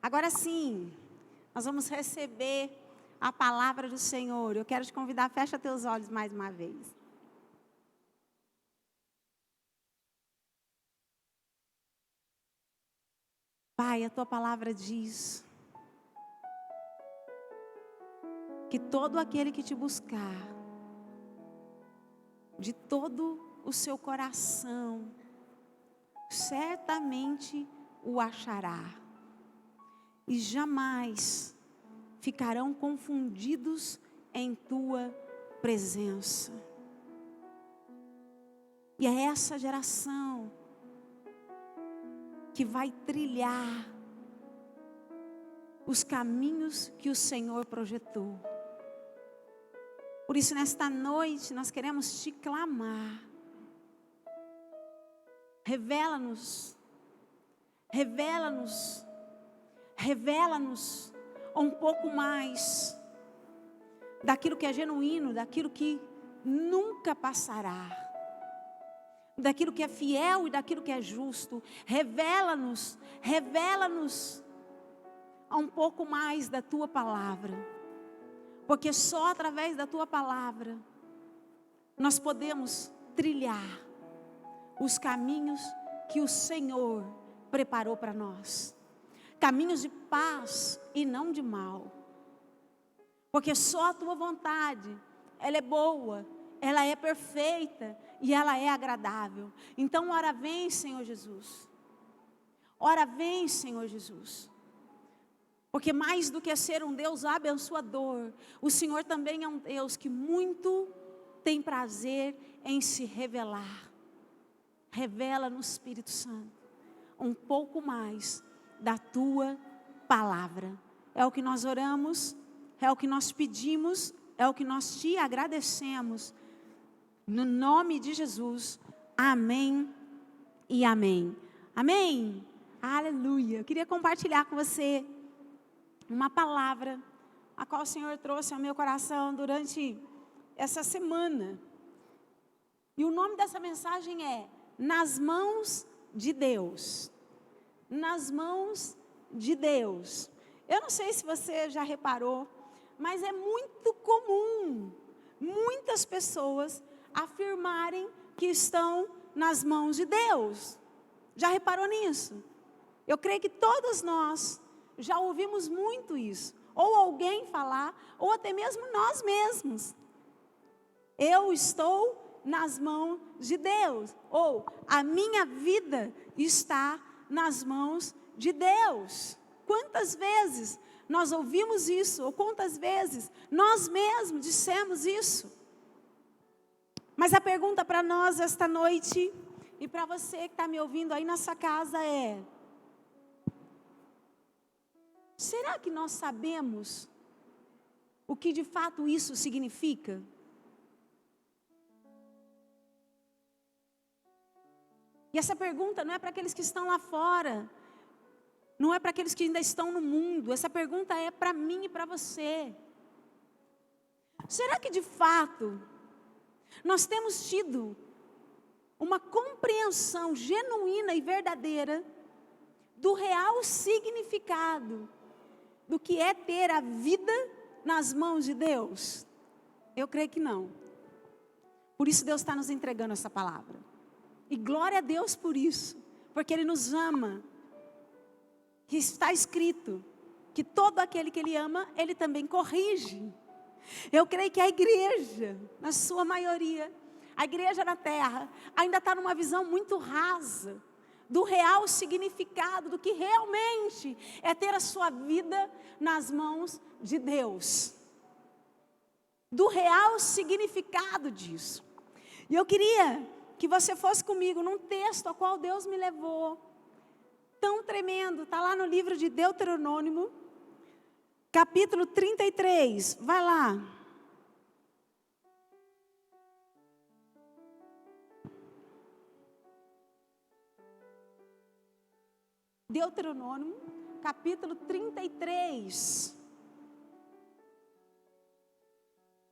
Agora sim, nós vamos receber a palavra do Senhor. Eu quero te convidar, fecha teus olhos mais uma vez. Pai, a tua palavra diz que todo aquele que te buscar, de todo o seu coração, certamente o achará. E jamais ficarão confundidos em tua presença. E é essa geração que vai trilhar os caminhos que o Senhor projetou. Por isso, nesta noite, nós queremos te clamar. Revela-nos, revela-nos, revela-nos um pouco mais daquilo que é genuíno, daquilo que nunca passará, daquilo que é fiel e daquilo que é justo. Revela-nos, revela-nos um pouco mais da tua palavra, porque só através da tua palavra nós podemos trilhar os caminhos que o Senhor preparou para nós. Caminhos de paz e não de mal. Porque só a tua vontade, ela é boa, ela é perfeita e ela é agradável. Então, ora vem, Senhor Jesus. Ora vem, Senhor Jesus. Porque mais do que ser um Deus abençoador, o Senhor também é um Deus que muito tem prazer em se revelar. Revela no Espírito Santo um pouco mais da tua palavra. É o que nós oramos, é o que nós pedimos, é o que nós te agradecemos. No nome de Jesus, amém e amém. Amém? Aleluia. Eu queria compartilhar com você uma palavra a qual o Senhor trouxe ao meu coração durante essa semana. E o nome dessa mensagem é Nas Mãos de Deus. Nas mãos de Deus. Eu não sei se você já reparou, mas é muito comum muitas pessoas afirmarem que estão nas mãos de Deus. Já reparou nisso? Eu creio que todos nós já ouvimos muito isso. Ou alguém falar, ou até mesmo nós mesmos. Eu estou nas mãos de Deus. Ou a minha vida está nas mãos de Deus. Quantas vezes nós ouvimos isso? Ou quantas vezes nós mesmos dissemos isso? Mas a pergunta para nós esta noite, e para você que está me ouvindo aí nessa casa é: será que nós sabemos o que de fato isso significa? E essa pergunta não é para aqueles que estão lá fora, não é para aqueles que ainda estão no mundo, essa pergunta é para mim e para você. Será que de fato nós temos tido uma compreensão genuína e verdadeira do real significado do que é ter a vida nas mãos de Deus? Eu creio que não. Por isso Deus está nos entregando essa palavra. E glória a Deus por isso, porque Ele nos ama. Que está escrito que todo aquele que Ele ama, Ele também corrige. Eu creio que a igreja, na sua maioria, a igreja na terra, ainda está numa visão muito rasa do real significado, do que realmente é ter a sua vida nas mãos de Deus. Do real significado disso. E eu queria que você fosse comigo num texto ao qual Deus me levou, tão tremendo, está lá no livro de Deuteronômio, capítulo 33, vai lá. Deuteronômio, capítulo 33.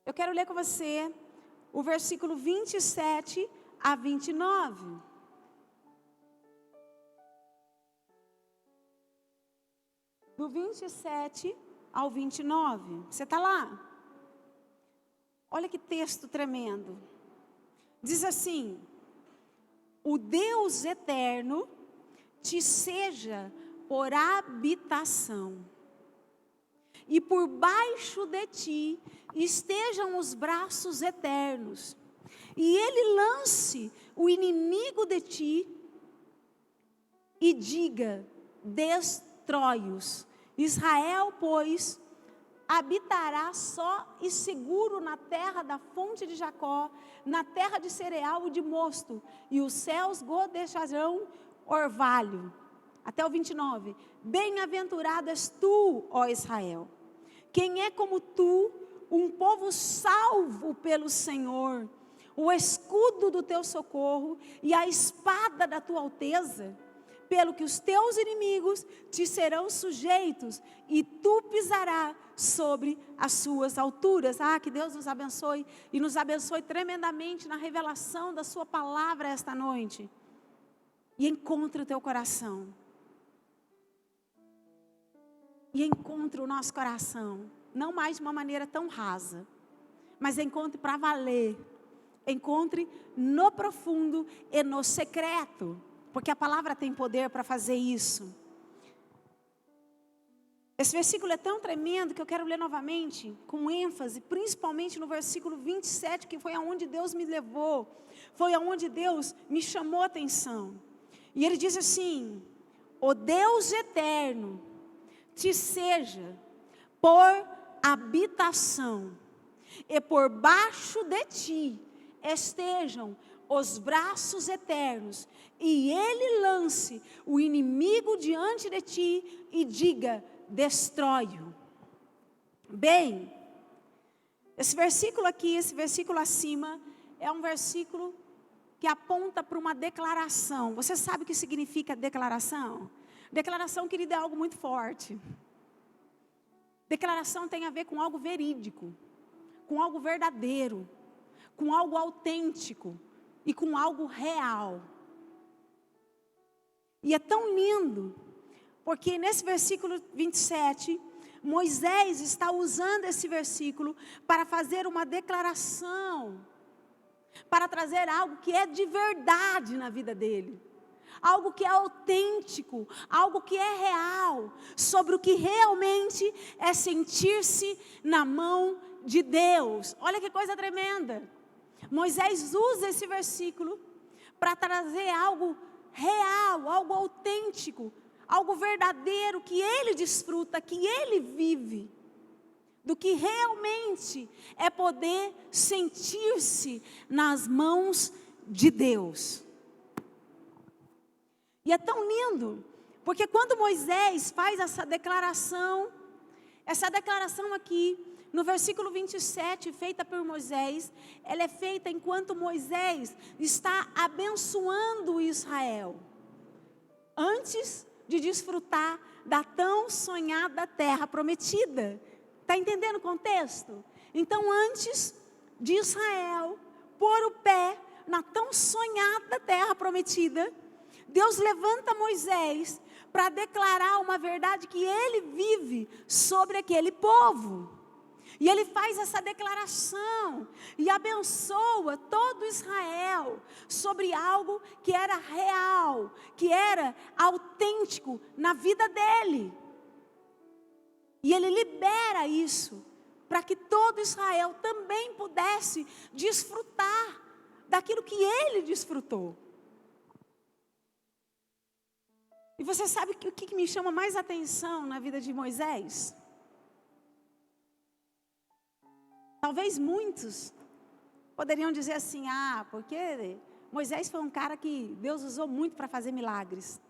Eu quero ler com você o versículo 27 a 29. do 27 ao 29. Você está lá? Olha que texto tremendo. Diz assim: o Deus eterno te seja por habitação, e por baixo de ti estejam os braços eternos, e ele lance o inimigo de ti e diga: destrói-os. Israel, pois, habitará só e seguro na terra da fonte de Jacó, na terra de cereal e de mosto, e os céus gotejarão orvalho. Até o 29. Bem-aventurado és tu, ó Israel. Quem é como tu, um povo salvo pelo Senhor, o escudo do teu socorro e a espada da tua alteza, pelo que os teus inimigos te serão sujeitos e tu pisarás sobre as suas alturas. Que Deus nos abençoe e nos abençoe tremendamente na revelação da sua palavra esta noite. E encontre o teu coração. E encontre o nosso coração, não mais de uma maneira tão rasa, mas encontre para valer. Encontre no profundo e no secreto, porque a palavra tem poder para fazer isso. Esse versículo é tão tremendo que eu quero ler novamente, com ênfase, principalmente no versículo 27, que foi aonde Deus me levou, foi aonde Deus me chamou a atenção. E ele diz assim: o Deus eterno te seja por habitação, e por baixo de ti estejam os braços eternos, e ele lance o inimigo diante de ti e diga: destrói-o. Bem, esse versículo aqui, esse versículo acima, é um versículo que aponta para uma declaração. Você sabe o que significa declaração? Declaração, querida, é algo muito forte. Declaração tem a ver com algo verídico, com algo verdadeiro, com algo autêntico e com algo real. E é tão lindo, porque nesse versículo 27, Moisés está usando esse versículo para fazer uma declaração, para trazer algo que é de verdade na vida dele. Algo que é autêntico, algo que é real, sobre o que realmente é sentir-se na mão de Deus. Olha que coisa tremenda. Moisés usa esse versículo para trazer algo real, algo autêntico, algo verdadeiro que ele desfruta, que ele vive, do que realmente é poder sentir-se nas mãos de Deus. E é tão lindo, porque quando Moisés faz essa declaração aqui, no versículo 27, feita por Moisés, ela é feita enquanto Moisés está abençoando Israel, antes de desfrutar da tão sonhada terra prometida. Está entendendo o contexto? Então, antes de Israel pôr o pé na tão sonhada terra prometida, Deus levanta Moisés para declarar uma verdade que ele vive sobre aquele povo. E ele faz essa declaração e abençoa todo Israel sobre algo que era real, que era autêntico na vida dele. E ele libera isso para que todo Israel também pudesse desfrutar daquilo que ele desfrutou. E você sabe o que me chama mais atenção na vida de Moisés? Talvez muitos poderiam dizer assim: porque Moisés foi um cara que Deus usou muito para fazer milagres.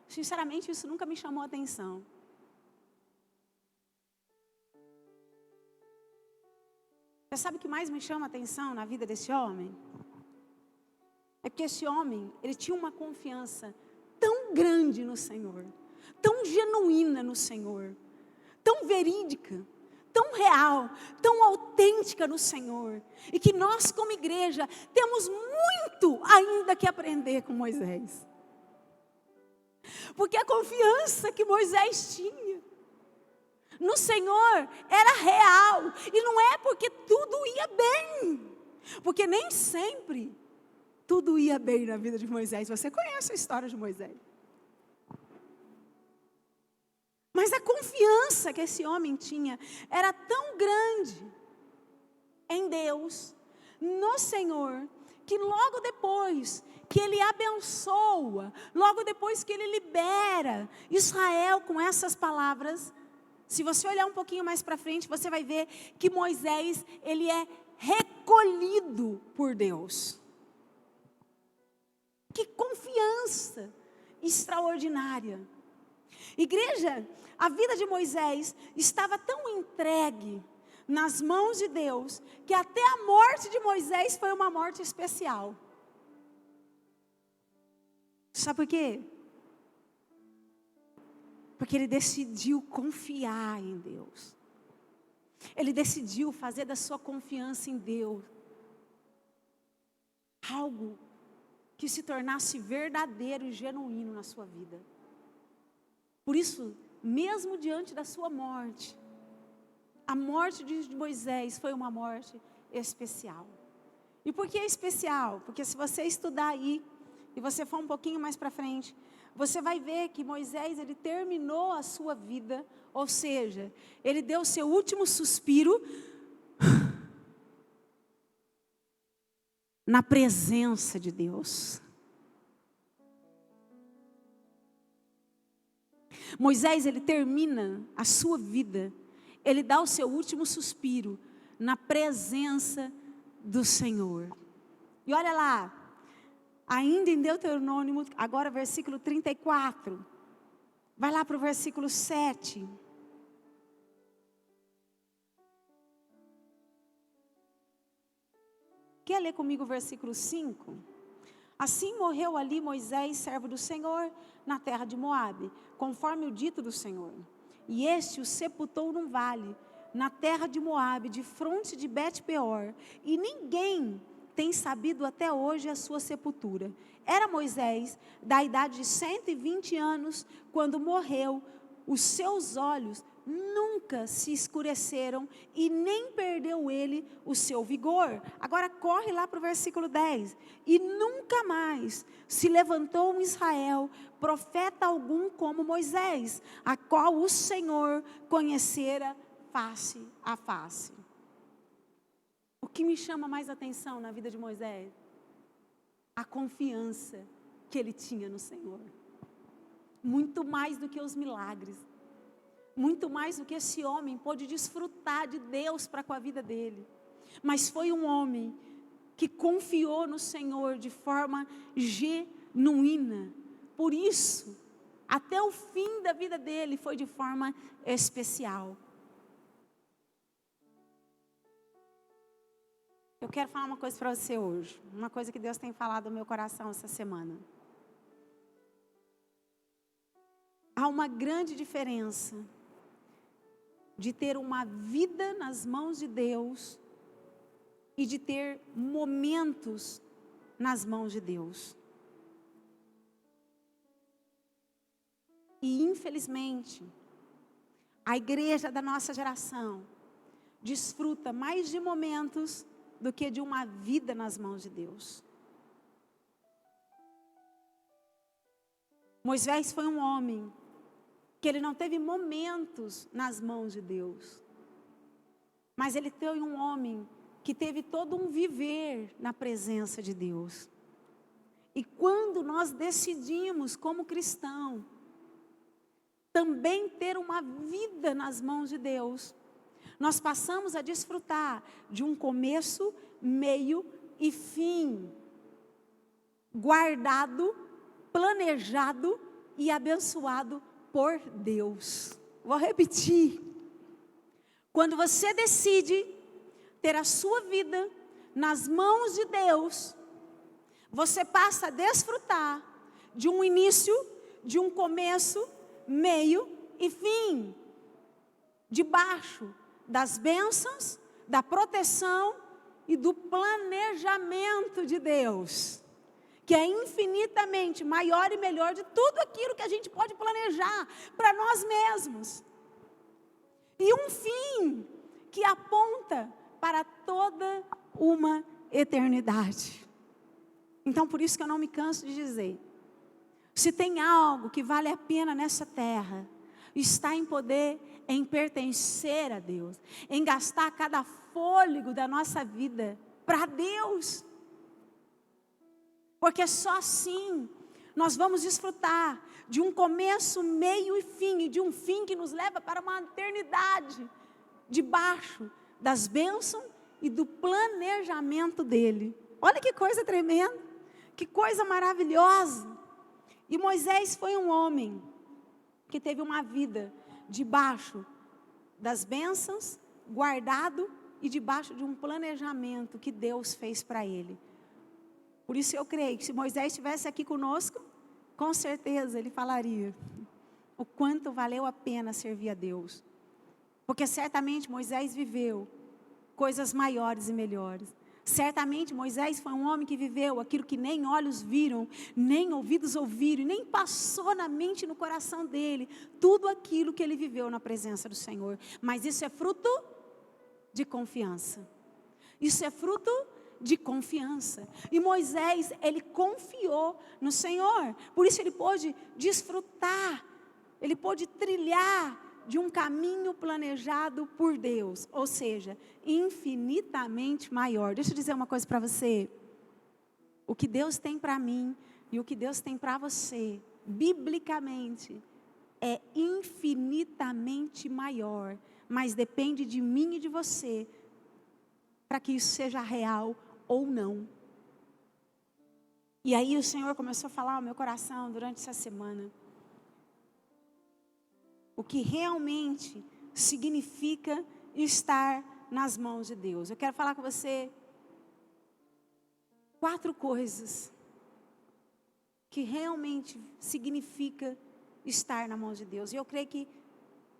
Sinceramente, isso nunca me chamou a atenção. Você sabe o que mais me chama a atenção na vida desse homem? É porque esse homem, ele tinha uma confiança tão grande no Senhor, tão genuína no Senhor, tão verídica, tão real, tão autêntica no Senhor, e que nós como igreja temos muito ainda que aprender com Moisés. Porque a confiança que Moisés tinha no Senhor era real. E não é porque tudo ia bem. Porque nem sempre tudo ia bem na vida de Moisés. Você conhece a história de Moisés. Mas a confiança que esse homem tinha era tão grande em Deus, no Senhor, que logo depois que ele abençoa, logo depois que ele libera Israel com essas palavras, se você olhar um pouquinho mais para frente, você vai ver que Moisés, ele é recolhido por Deus. Que confiança extraordinária. Igreja, a vida de Moisés estava tão entregue nas mãos de Deus, que até a morte de Moisés foi uma morte especial. Sabe por quê? Porque ele decidiu confiar em Deus. Ele decidiu fazer da sua confiança em Deus algo que se tornasse verdadeiro e genuíno na sua vida. Por isso, mesmo diante da sua morte, a morte de Moisés foi uma morte especial. E por que especial? Porque se você estudar aí, e você for um pouquinho mais para frente, você vai ver que Moisés, ele terminou a sua vida, ou seja, ele deu o seu último suspiro na presença de Deus. Moisés, ele termina a sua vida, ele dá o seu último suspiro na presença do Senhor. E olha lá, ainda em Deuteronômio, agora versículo 34, vai lá para o versículo 7. Quer ler comigo o versículo 5? Assim morreu ali Moisés, servo do Senhor, na terra de Moabe, conforme o dito do Senhor. E este o sepultou num vale, na terra de Moabe, de fronte de Bet-peor, e ninguém tem sabido até hoje a sua sepultura. Era Moisés, da idade de 120 anos, quando morreu. Os seus olhos nunca se escureceram e nem perdeu ele o seu vigor. Agora corre lá para o versículo 10. E nunca mais se levantou em Israel profeta algum como Moisés, a qual o Senhor conhecera face a face. O que me chama mais atenção na vida de Moisés? A confiança que ele tinha no Senhor. Muito mais do que os milagres. Muito mais do que esse homem pôde desfrutar de Deus para com a vida dele. Mas foi um homem que confiou no Senhor de forma genuína. Por isso, até o fim da vida dele foi de forma especial. Eu quero falar uma coisa para você hoje. Uma coisa que Deus tem falado no meu coração essa semana. Há uma grande diferença de ter uma vida nas mãos de Deus e de ter momentos nas mãos de Deus. E infelizmente, a igreja da nossa geração desfruta mais de momentos do que de uma vida nas mãos de Deus. Moisés foi um homem que ele não teve momentos nas mãos de Deus, mas ele foi um homem que teve todo um viver na presença de Deus. E quando nós decidimos como cristão também ter uma vida nas mãos de Deus, nós passamos a desfrutar de um começo, meio e fim, guardado, planejado e abençoado por Deus. Vou repetir. Quando você decide ter a sua vida nas mãos de Deus, você passa a desfrutar de um início, de um começo, meio e fim, debaixo das bênçãos, da proteção e do planejamento de Deus, que é infinitamente maior e melhor de tudo aquilo que a gente pode planejar para nós mesmos. E um fim que aponta para toda uma eternidade. Então, por isso que eu não me canso de dizer, se tem algo que vale a pena nessa terra, está em poder, em pertencer a Deus, em gastar cada fôlego da nossa vida para Deus. Porque só assim nós vamos desfrutar de um começo, meio e fim, e de um fim que nos leva para uma eternidade, debaixo das bênçãos e do planejamento dele. Olha que coisa tremenda, que coisa maravilhosa. E Moisés foi um homem que teve uma vida debaixo das bênçãos, guardado e debaixo de um planejamento que Deus fez para ele. Por isso eu creio que se Moisés estivesse aqui conosco, com certeza ele falaria o quanto valeu a pena servir a Deus. Porque certamente Moisés viveu coisas maiores e melhores. Certamente Moisés foi um homem que viveu aquilo que nem olhos viram, nem ouvidos ouviram, nem passou na mente e no coração dele. Tudo aquilo que ele viveu na presença do Senhor. Mas isso é fruto de confiança. Isso é fruto de confiança. E Moisés, ele confiou no Senhor. Por isso ele pôde desfrutar, ele pôde trilhar de um caminho planejado por Deus, ou seja, infinitamente maior. Deixa eu dizer uma coisa para você. O que Deus tem para mim e o que Deus tem para você, biblicamente, é infinitamente maior, mas depende de mim e de você, para que isso seja real ou não. E aí o Senhor começou a falar ao meu coração durante essa semana. O que realmente significa estar nas mãos de Deus. Eu quero falar com você 4 coisas que realmente significa estar na mão de Deus. E eu creio que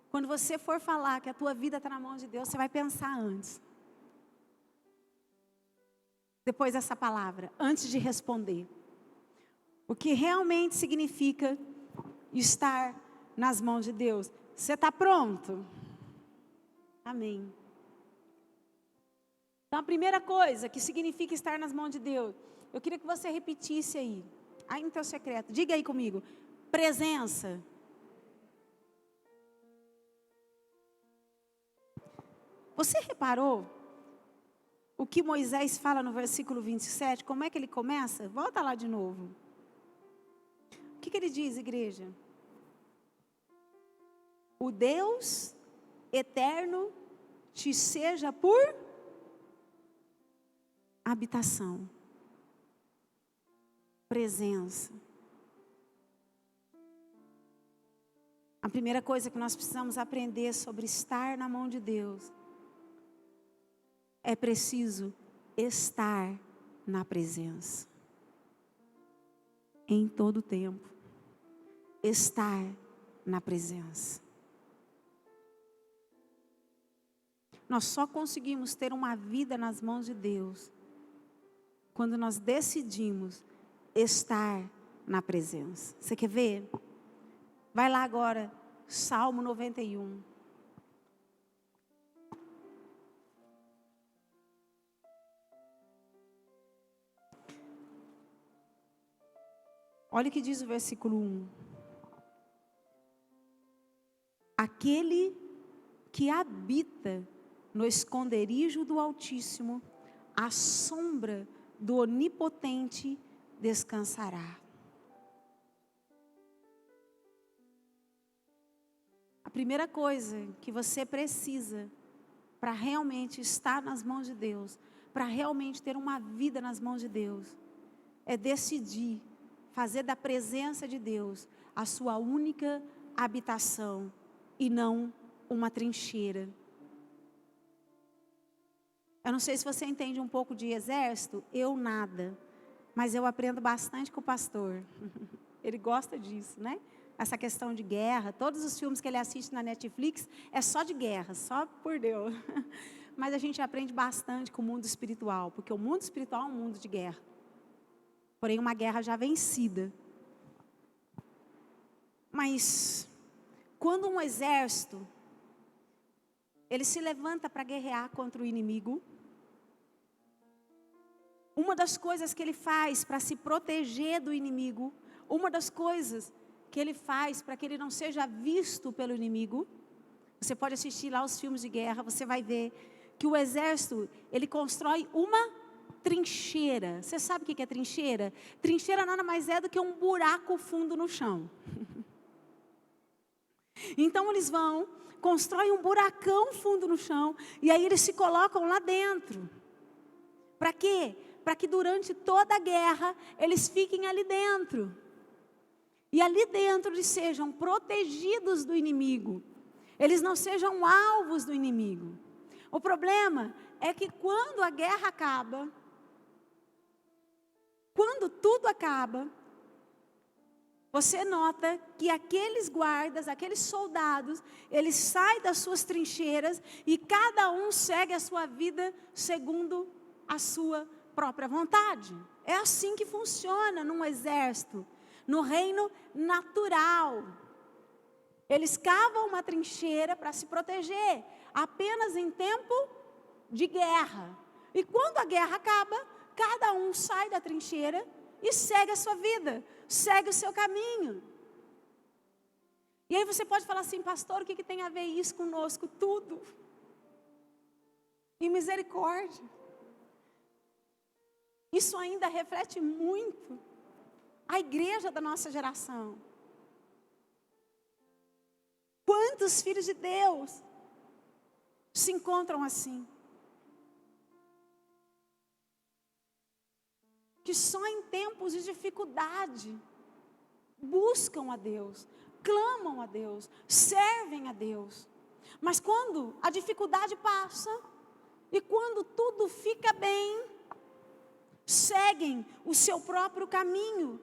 quando você for falar que a tua vida está na mão de Deus, você vai pensar antes. Depois dessa palavra, antes de responder. O que realmente significa estar nas mãos de Deus. Você está pronto? Amém. Então a primeira coisa que significa estar nas mãos de Deus, eu queria que você repetisse aí no teu secreto, diga aí comigo, presença. Você reparou o que Moisés fala no versículo 27, como é que ele começa? Volta lá de novo. O que ele diz, igreja? O Deus eterno te seja por habitação, presença. A primeira coisa que nós precisamos aprender sobre estar na mão de Deus, é preciso estar na presença. Em todo o tempo. Estar na presença. Nós só conseguimos ter uma vida nas mãos de Deus quando nós decidimos estar na presença. Você quer ver? Vai lá agora, Salmo 91. Olha o que diz o versículo 1. Aquele que habita no esconderijo do Altíssimo, à sombra do Onipotente descansará. A primeira coisa que você precisa para realmente estar nas mãos de Deus, para realmente ter uma vida nas mãos de Deus, é decidir fazer da presença de Deus a sua única habitação e não uma trincheira. Eu não sei se você entende um pouco de exército, eu nada, mas eu aprendo bastante com o pastor. Ele gosta disso, né? Essa questão de guerra, todos os filmes que ele assiste na Netflix é só de guerra, só por Deus. Mas a gente aprende bastante com o mundo espiritual, porque o mundo espiritual é um mundo de guerra. porém uma guerra já vencida. Mas quando um exército, ele se levanta para guerrear contra o inimigo, uma das coisas que ele faz para se proteger do inimigo, uma das coisas que ele faz para que ele não seja visto pelo inimigo, você pode assistir lá os filmes de guerra, você vai ver que o exército, ele constrói uma trincheira. Você sabe o que é trincheira? Trincheira nada mais é do que um buraco fundo no chão. Então eles vão, constroem um buracão fundo no chão, e aí eles se colocam lá dentro. Para quê? Para que durante toda a guerra, eles fiquem ali dentro. E ali dentro eles sejam protegidos do inimigo. Eles não sejam alvos do inimigo. O problema é que quando a guerra acaba, quando tudo acaba, você nota que aqueles guardas, aqueles soldados, eles saem das suas trincheiras e cada um segue a sua vida segundo a sua própria vontade. É assim que funciona num exército, no reino natural. Eles cavam uma trincheira para se proteger, apenas em tempo de guerra. E quando a guerra acaba, cada um sai da trincheira e segue a sua vida, segue o seu caminho. E aí você pode falar assim, pastor, o que tem a ver isso conosco? Tudo. E misericórdia. Isso ainda reflete muito a igreja da nossa geração. Quantos filhos de Deus se encontram assim? Que só em tempos de dificuldade buscam a Deus, clamam a Deus, servem a Deus. Mas quando a dificuldade passa e quando tudo fica bem, seguem o seu próprio caminho,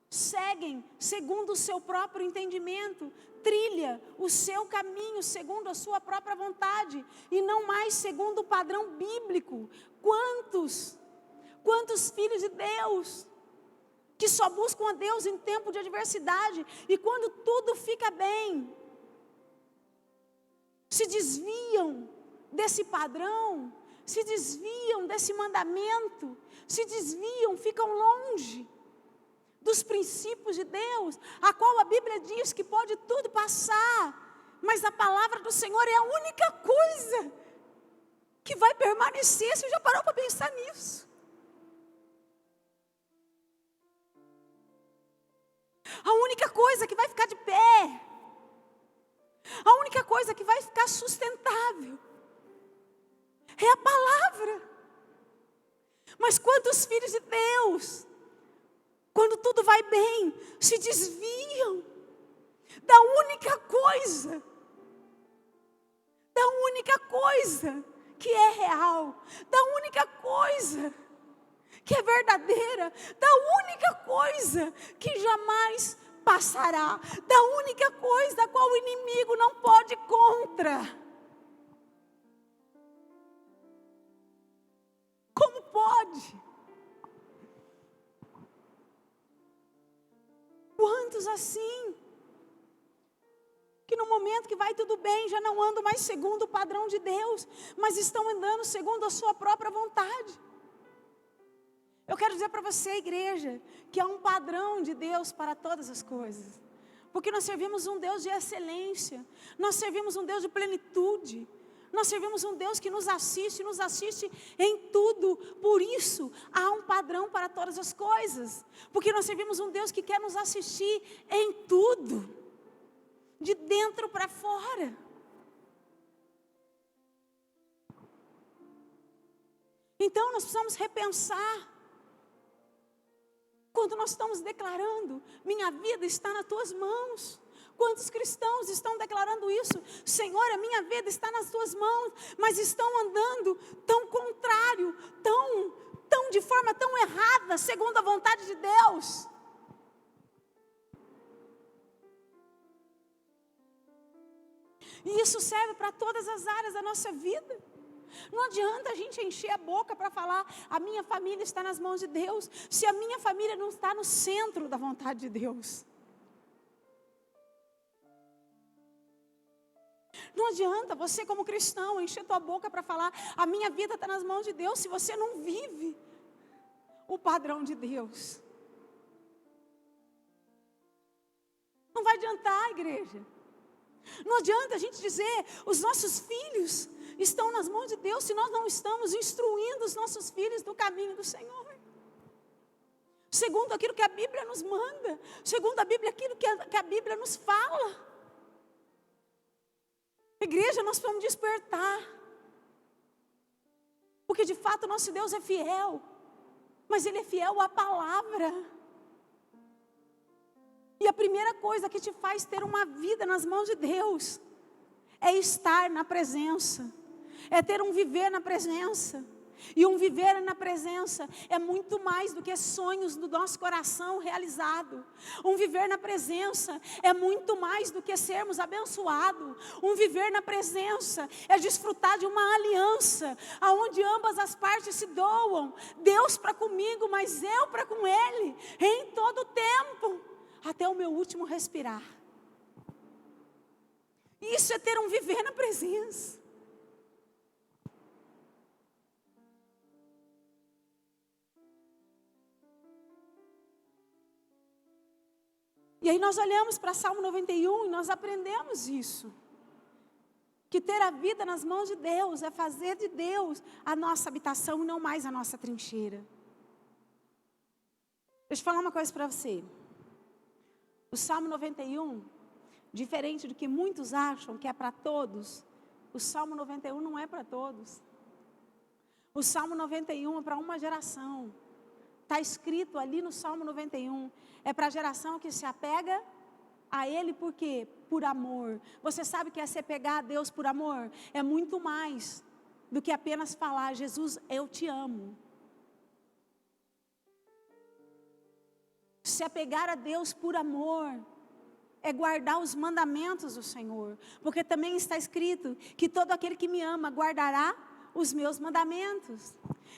seguem segundo o seu próprio entendimento, trilha o seu caminho segundo a sua própria vontade e não mais segundo o padrão bíblico. Quantos filhos de Deus que só buscam a Deus em tempo de adversidade e quando tudo fica bem, se desviam desse padrão, se desviam desse mandamento, se desviam, ficam longe dos princípios de Deus, a qual a Bíblia diz que pode tudo passar, mas a palavra do Senhor é a única coisa que vai permanecer. Você já parou para pensar nisso? A única coisa que vai ficar de pé, a única coisa que vai ficar sustentável é a palavra. Mas quantos filhos de Deus, quando tudo vai bem, se desviam da única coisa que é real, da única coisa que é verdadeira, da única coisa que jamais passará, da única coisa a qual o inimigo não pode contra. Como pode? Quantos assim, que no momento que vai tudo bem, já não andam mais segundo o padrão de Deus, mas estão andando segundo a sua própria vontade. Eu quero dizer para você, igreja, que há um padrão de Deus para todas as coisas. Porque nós servimos um Deus de excelência, nós servimos um Deus de plenitude, nós servimos um Deus que nos assiste em tudo. Por isso, há um padrão para todas as coisas. Porque nós servimos um Deus que quer nos assistir em tudo, de dentro para fora. Então, nós precisamos repensar. Quando nós estamos declarando, minha vida está nas tuas mãos. Quantos cristãos estão declarando isso? Senhor, a minha vida está nas tuas mãos, mas estão andando tão contrário, tão de forma tão errada, segundo a vontade de Deus. E isso serve para todas as áreas da nossa vida. Não adianta a gente encher a boca para falar, a minha família está nas mãos de Deus, se a minha família não está no centro da vontade de Deus. Não adianta você como cristão encher tua boca para falar, a minha vida está nas mãos de Deus, se você não vive o padrão de Deus. Não vai adiantar, igreja. Não adianta a gente dizer, os nossos filhos estão nas mãos de Deus, se nós não estamos instruindo os nossos filhos no caminho do Senhor. Segundo aquilo que a Bíblia nos manda, segundo a Bíblia, aquilo que a Bíblia nos fala. Igreja, nós precisamos despertar. Porque de fato o nosso Deus é fiel, mas Ele é fiel à palavra. E a primeira coisa que te faz ter uma vida nas mãos de Deus é estar na presença, é ter um viver na presença. E um viver na presença é muito mais do que sonhos do nosso coração realizado. Um viver na presença é muito mais do que sermos abençoados. Um viver na presença é desfrutar de uma aliança, onde ambas as partes se doam. Deus para comigo, mas eu para com Ele, em todo o tempo, até o meu último respirar. Isso é ter um viver na presença. E aí nós olhamos para Salmo 91 e nós aprendemos isso. Que ter a vida nas mãos de Deus é fazer de Deus a nossa habitação e não mais a nossa trincheira. Deixa eu falar uma coisa para você. O Salmo 91, diferente do que muitos acham que é para todos, o Salmo 91 não é para todos. O Salmo 91 é para uma geração. Está escrito ali no Salmo 91, é para a geração que se apega a Ele, por quê? Por amor. Você sabe que é se apegar a Deus por amor? É muito mais do que apenas falar, Jesus, eu te amo. Se apegar a Deus por amor é guardar os mandamentos do Senhor, porque também está escrito que todo aquele que me ama guardará os meus mandamentos.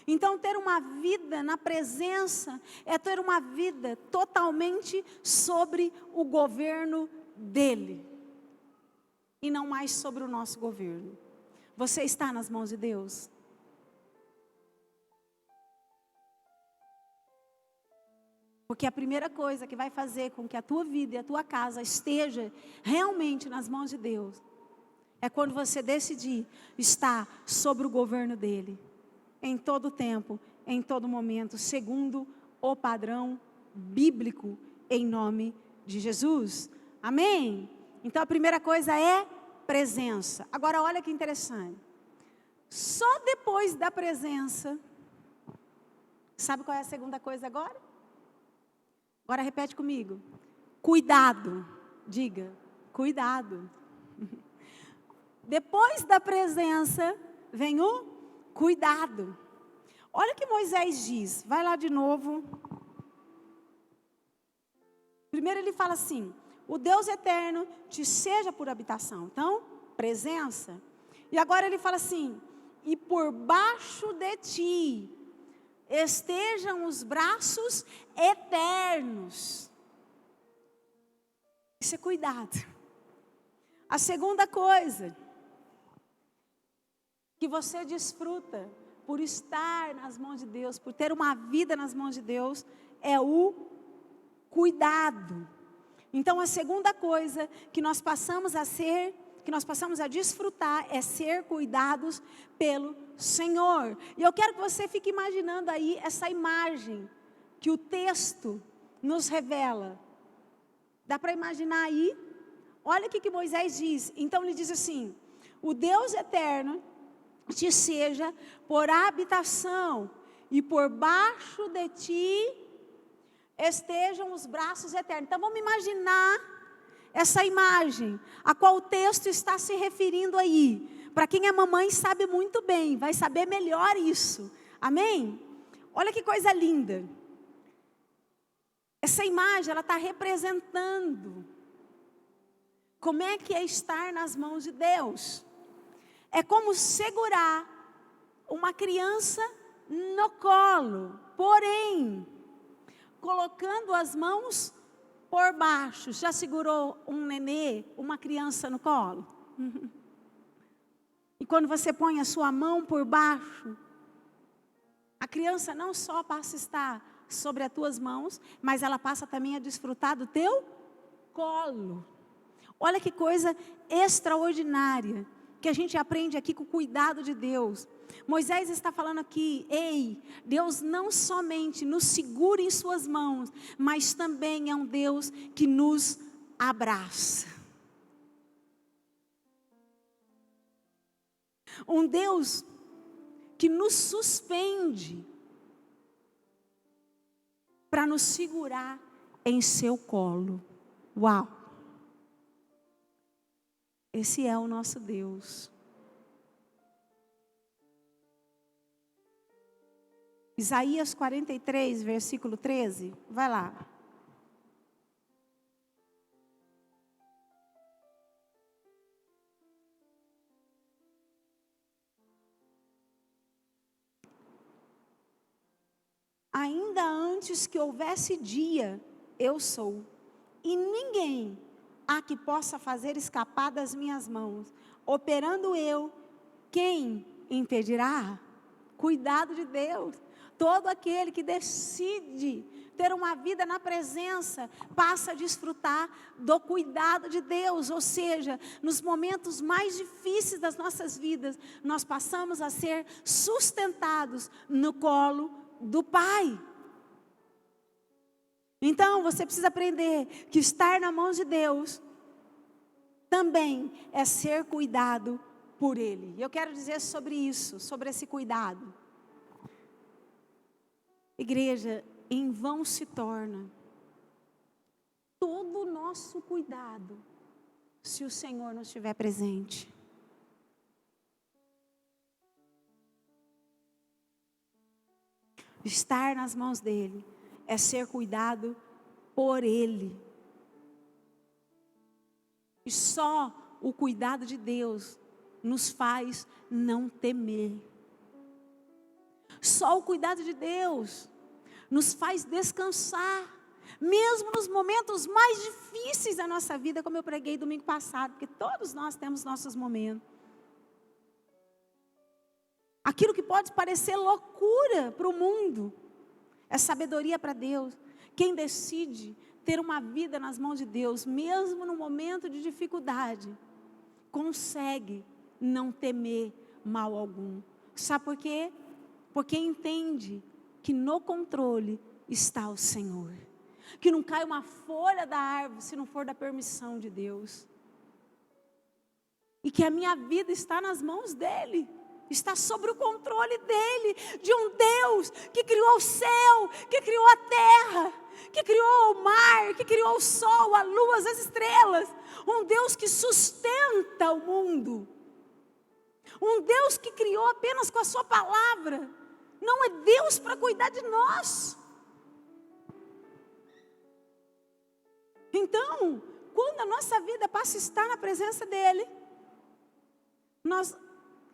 Então ter uma vida na presença é ter uma vida totalmente sobre o governo dele e não mais sobre o nosso governo. Você está nas mãos de Deus? Porque a primeira coisa que vai fazer com que a tua vida e a tua casa esteja realmente nas mãos de Deus é quando você decidir estar sobre o governo dele, em todo tempo, em todo momento, segundo o padrão bíblico, em nome de Jesus. Amém? Então a primeira coisa é presença. Agora olha que interessante. Só depois da presença, sabe qual é a segunda coisa agora? Agora repete comigo. Cuidado. Diga, cuidado. Depois da presença, vem o cuidado. Olha o que Moisés diz. Vai lá de novo. Primeiro ele fala assim: o Deus eterno te seja por habitação. Então, presença. E agora ele fala assim: e por baixo de ti estejam os braços eternos. Isso é cuidado. A segunda coisa que você desfruta por estar nas mãos de Deus, por ter uma vida nas mãos de Deus, é o cuidado. Então a segunda coisa que nós passamos a ser, que nós passamos a desfrutar, é ser cuidados pelo Senhor. E eu quero que você fique imaginando aí essa imagem que o texto nos revela. Dá para imaginar aí? Olha o que Moisés diz. Então ele diz assim: o Deus eterno te seja por habitação, e por baixo de ti estejam os braços eternos. Então vamos imaginar essa imagem, a qual o texto está se referindo aí. Para quem é mamãe sabe muito bem, vai saber melhor isso. Amém? Olha que coisa linda. Essa imagem, ela está representando como é que é estar nas mãos de Deus. É como segurar uma criança no colo, porém, colocando as mãos por baixo. Já segurou um nenê, uma criança no colo? E quando você põe a sua mão por baixo, a criança não só passa a estar sobre as tuas mãos, mas ela passa também a desfrutar do teu colo. Olha que coisa extraordinária que a gente aprende aqui com o cuidado de Deus. Moisés está falando aqui, ei, Deus não somente nos segura em suas mãos, mas também é um Deus que nos abraça. Um Deus que nos suspende para nos segurar em seu colo. Uau! Esse é o nosso Deus. Isaías 43, versículo 13, vai lá. Ainda antes que houvesse dia, eu sou, e ninguém há que possa fazer escapar das minhas mãos. Operando eu, quem impedirá? Cuidado de Deus. Todo aquele que decide ter uma vida na presença, passa a desfrutar do cuidado de Deus. Ou seja, nos momentos mais difíceis das nossas vidas, nós passamos a ser sustentados no colo do Pai. Então, você precisa aprender que estar na mão de Deus também é ser cuidado por Ele. E eu quero dizer sobre isso, sobre esse cuidado. Igreja, em vão se torna todo o nosso cuidado se o Senhor não estiver presente. Estar nas mãos dEle é ser cuidado por Ele. E só o cuidado de Deus nos faz não temer. Só o cuidado de Deus nos faz descansar, mesmo nos momentos mais difíceis da nossa vida, como eu preguei domingo passado, porque todos nós temos nossos momentos. Aquilo que pode parecer loucura para o mundo, é sabedoria para Deus. Quem decide ter uma vida nas mãos de Deus, mesmo no momento de dificuldade, consegue não temer mal algum. Sabe por quê? Porque entende que no controle está o Senhor. Que não cai uma folha da árvore se não for da permissão de Deus. E que a minha vida está nas mãos dEle. Está sob o controle dEle. De um Deus que criou o céu, que criou a terra, que criou o mar, que criou o sol, a lua, as estrelas. Um Deus que sustenta o mundo. Um Deus que criou apenas com a sua palavra. Não é Deus para cuidar de nós. Então, quando a nossa vida passa a estar na presença dEle, nós,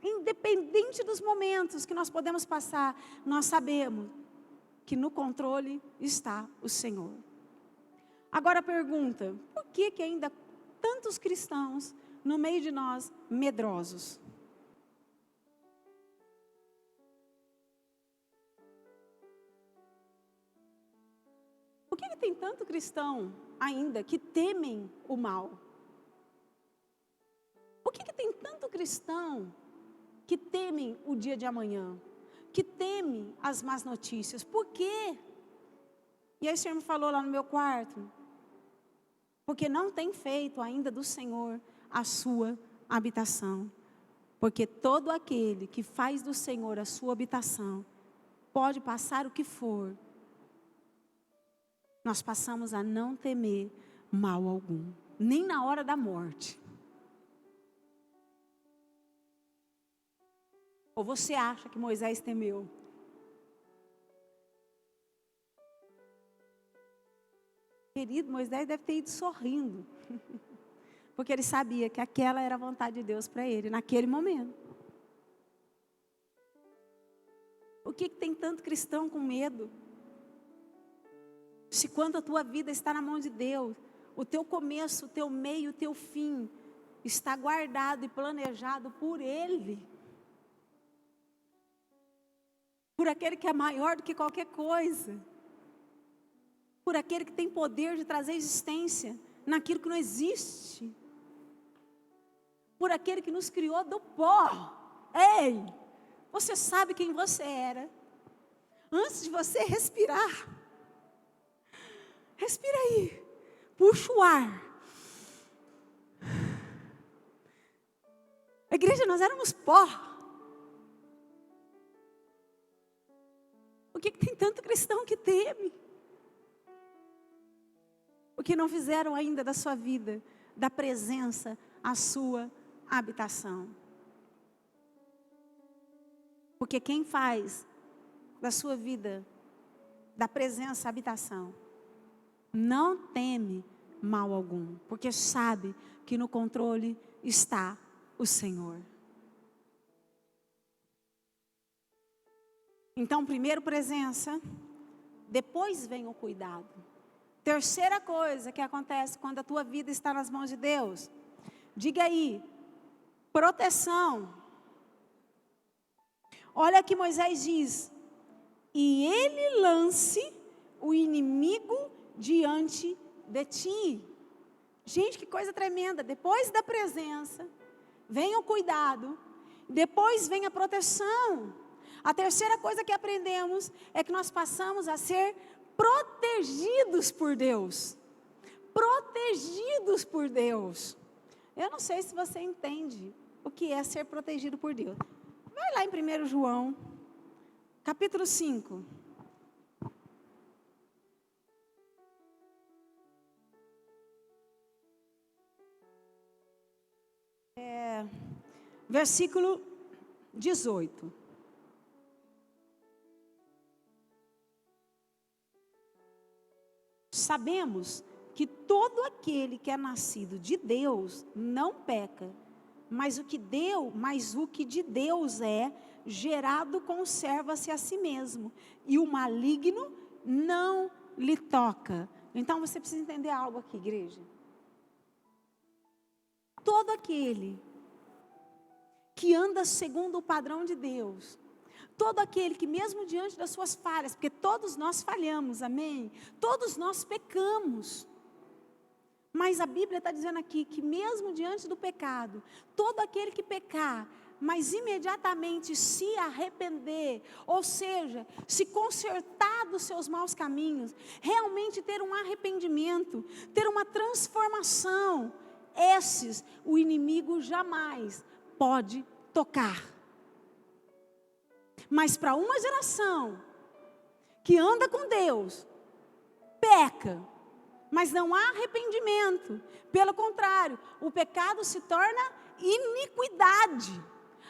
independente dos momentos que nós podemos passar, nós sabemos que no controle está o Senhor. Agora a pergunta, por que ainda tantos cristãos no meio de nós medrosos? Por que tem tanto cristão ainda que temem o mal? Por que tem tanto cristão que temem o dia de amanhã? Que temem as más notícias? Por quê? E aí o Senhor me falou lá no meu quarto. Porque não tem feito ainda do Senhor a sua habitação. Porque todo aquele que faz do Senhor a sua habitação, pode passar o que for, nós passamos a não temer mal algum, nem na hora da morte. Ou você acha que Moisés temeu? Querido, Moisés deve ter ido sorrindo, porque ele sabia que aquela era a vontade de Deus para ele, naquele momento. Por que tem tanto cristão com medo? Se quando a tua vida está na mão de Deus, o teu começo, o teu meio, o teu fim está guardado e planejado por Ele. Por aquele que é maior do que qualquer coisa. Por aquele que tem poder de trazer existência naquilo que não existe. Por aquele que nos criou do pó. Ei, você sabe quem você era antes de você respirar. Respira aí, puxa o ar. A igreja, nós éramos pó. Por que tem tanto cristão que teme? Porque não fizeram ainda da sua vida, da presença, a sua habitação. Porque quem faz da sua vida, da presença, a habitação, não teme mal algum, porque sabe que no controle está o Senhor. Então, primeiro presença, depois vem o cuidado. Terceira coisa que acontece quando a tua vida está nas mãos de Deus, diga aí, proteção. Olha que Moisés diz, e ele lance o inimigo diante de ti. Gente, que coisa tremenda. Depois da presença, vem o cuidado, depois vem a proteção. A terceira coisa que aprendemos é que nós passamos a ser protegidos por Deus. Protegidos por Deus. Eu não sei se você entende o que é ser protegido por Deus. Vai lá em 1 João, capítulo 5. Versículo 18. Sabemos que todo aquele que é nascido de Deus não peca, mas o que de Deus é, gerado conserva-se a si mesmo, e o maligno não lhe toca. Então você precisa entender algo aqui, igreja. Todo aquele que anda segundo o padrão de Deus, todo aquele que mesmo diante das suas falhas, porque todos nós falhamos, amém? Todos nós pecamos. Mas a Bíblia está dizendo aqui que mesmo diante do pecado, todo aquele que pecar, mas imediatamente se arrepender, ou seja, se consertar dos seus maus caminhos, realmente ter um arrependimento, ter uma transformação, esses o inimigo jamais pode tocar. Mas para uma geração que anda com Deus, peca, mas não há arrependimento. Pelo contrário, o pecado se torna iniquidade.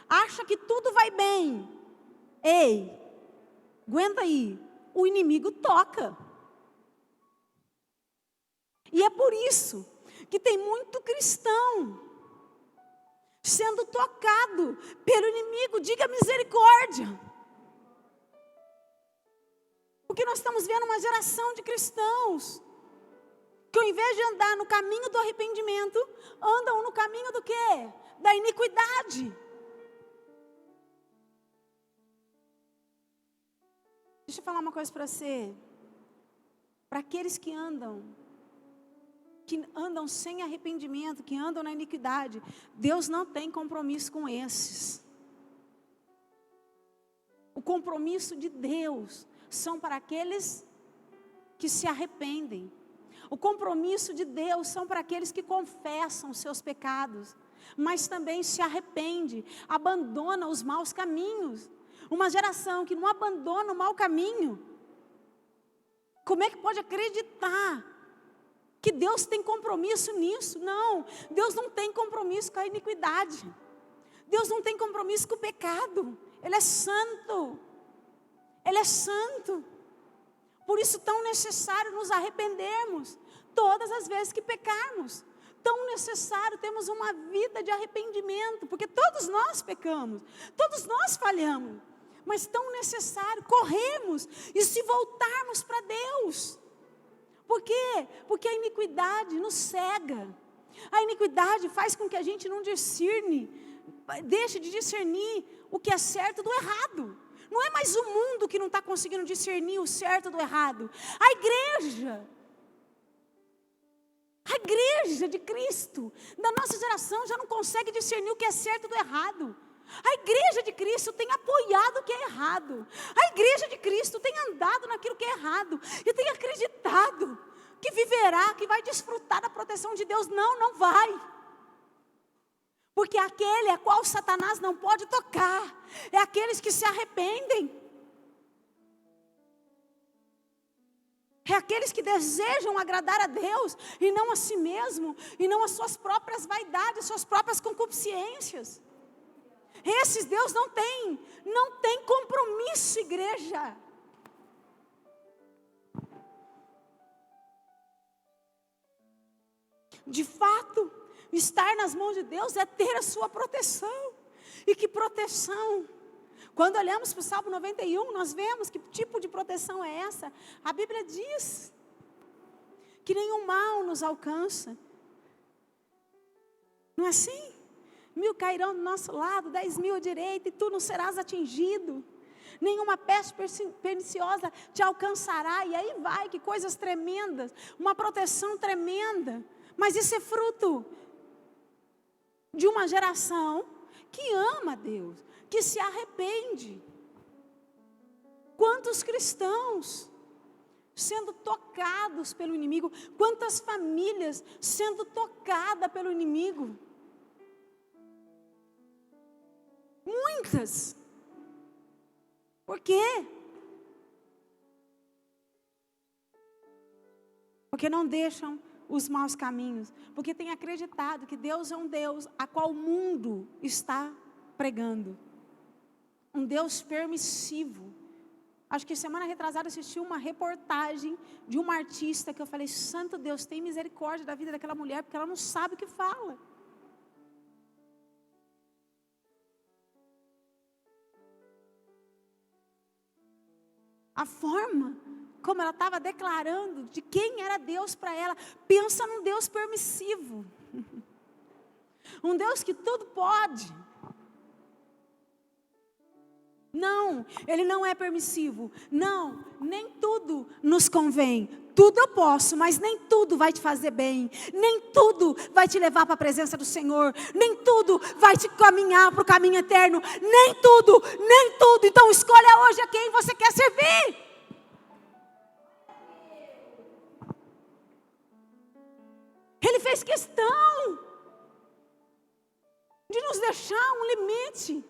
Acha que tudo vai bem. Ei, aguenta aí, o inimigo toca. E é por isso que tem muito cristão sendo tocado pelo inimigo. Diga misericórdia. Porque nós estamos vendo uma geração de cristãos que ao invés de andar no caminho do arrependimento, andam no caminho do quê? Da iniquidade. Deixa eu falar uma coisa para você. Para aqueles que andam sem arrependimento, que andam na iniquidade, Deus não tem compromisso com esses. O compromisso de Deus são para aqueles que se arrependem. O compromisso de Deus são para aqueles que confessam os seus pecados, mas também se arrepende, abandona os maus caminhos. Uma geração que não abandona o mau caminho, como é que pode acreditar que Deus tem compromisso nisso? Não, Deus não tem compromisso com a iniquidade. Deus não tem compromisso com o pecado. Ele é santo. Ele é santo. Por isso tão necessário nos arrependermos todas as vezes que pecarmos. Tão necessário termos uma vida de arrependimento, porque todos nós pecamos, todos nós falhamos. mas tão necessário, corrermos e se voltarmos para Deus. Por quê? Porque a iniquidade nos cega. A iniquidade faz com que a gente não deixe de discernir o que é certo do errado. Não é mais o mundo que não está conseguindo discernir o certo do errado. A igreja de Cristo, da nossa geração, já não consegue discernir o que é certo do errado. A igreja de Cristo tem apoiado o que é errado. A igreja de Cristo tem andado naquilo que é errado. E tem acreditado que viverá, que vai desfrutar da proteção de Deus. Não, não vai. Porque aquele a qual Satanás não pode tocar é aqueles que se arrependem. É aqueles que desejam agradar a Deus e não a si mesmo, e não as suas próprias vaidades, suas próprias concupiscências. Esses Deus não tem compromisso, igreja. De fato, estar nas mãos de Deus é ter a sua proteção. E que proteção! Quando olhamos para o Salmo 91, nós vemos que tipo de proteção é essa. A Bíblia diz que nenhum mal nos alcança. Não é assim? 1000 cairão do nosso lado, 10.000 à direita, e tu não serás atingido. Nenhuma peste perniciosa te alcançará. E aí vai, que coisas tremendas, uma proteção tremenda. Mas isso é fruto de uma geração que ama a Deus, que se arrepende. Quantos cristãos sendo tocados pelo inimigo, quantas famílias sendo tocadas pelo inimigo. Muitas. Por quê? Porque não deixam os maus caminhos, porque têm acreditado que Deus é um Deus a qual o mundo está pregando, um Deus permissivo. Acho que semana retrasada assisti uma reportagem de uma artista que eu falei, santo Deus, tem misericórdia da vida daquela mulher, porque ela não sabe o que fala. A forma como ela estava declarando de quem era Deus para ela. Pensa num Deus permissivo. Um Deus que tudo pode. Não, Ele não é permissivo. Não, nem tudo nos convém. Tudo eu posso, mas nem tudo vai te fazer bem. Nem tudo vai te levar para a presença do Senhor. Nem tudo vai te caminhar para o caminho eterno. Nem tudo, nem tudo. Então escolha hoje a quem você quer servir. Ele fez questão de nos deixar um limite,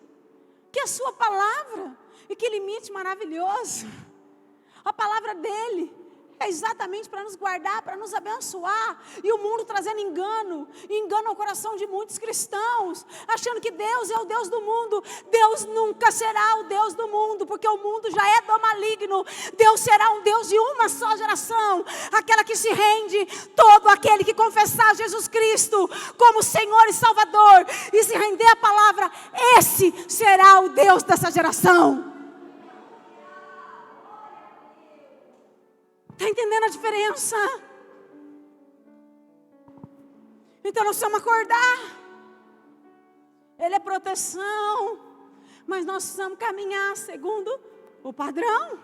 que é a sua palavra. E que limite maravilhoso. A palavra dele é exatamente para nos guardar, para nos abençoar. E o mundo trazendo engano ao coração de muitos cristãos, achando que Deus é o Deus do mundo. Deus nunca será o Deus do mundo, porque o mundo já é do maligno. Deus será um Deus de uma só geração, aquela que se rende, todo aquele que confessar Jesus Cristo como Senhor e Salvador, e se render à palavra, esse será o Deus dessa geração. Está entendendo a diferença? Então nós precisamos acordar. Ele é proteção, mas nós precisamos caminhar segundo o padrão.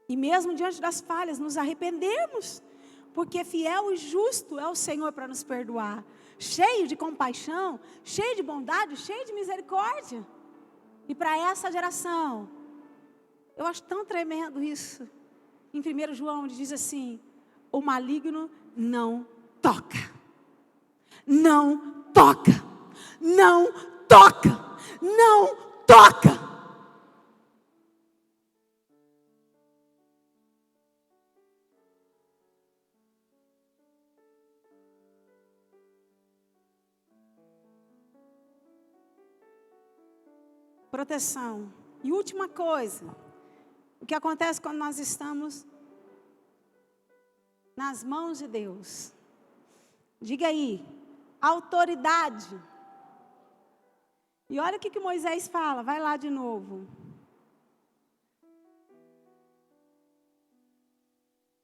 E mesmo diante das falhas, nos arrependermos, porque fiel e justo é o Senhor para nos perdoar, cheio de compaixão, cheio de bondade, cheio de misericórdia. E para essa geração, eu acho tão tremendo isso. Em 1 João ele diz assim: o maligno não toca. Não toca. Não toca. Não toca. Proteção. E última coisa. O que acontece quando nós estamos nas mãos de Deus? Diga aí, autoridade. E olha o que Moisés fala, vai lá de novo.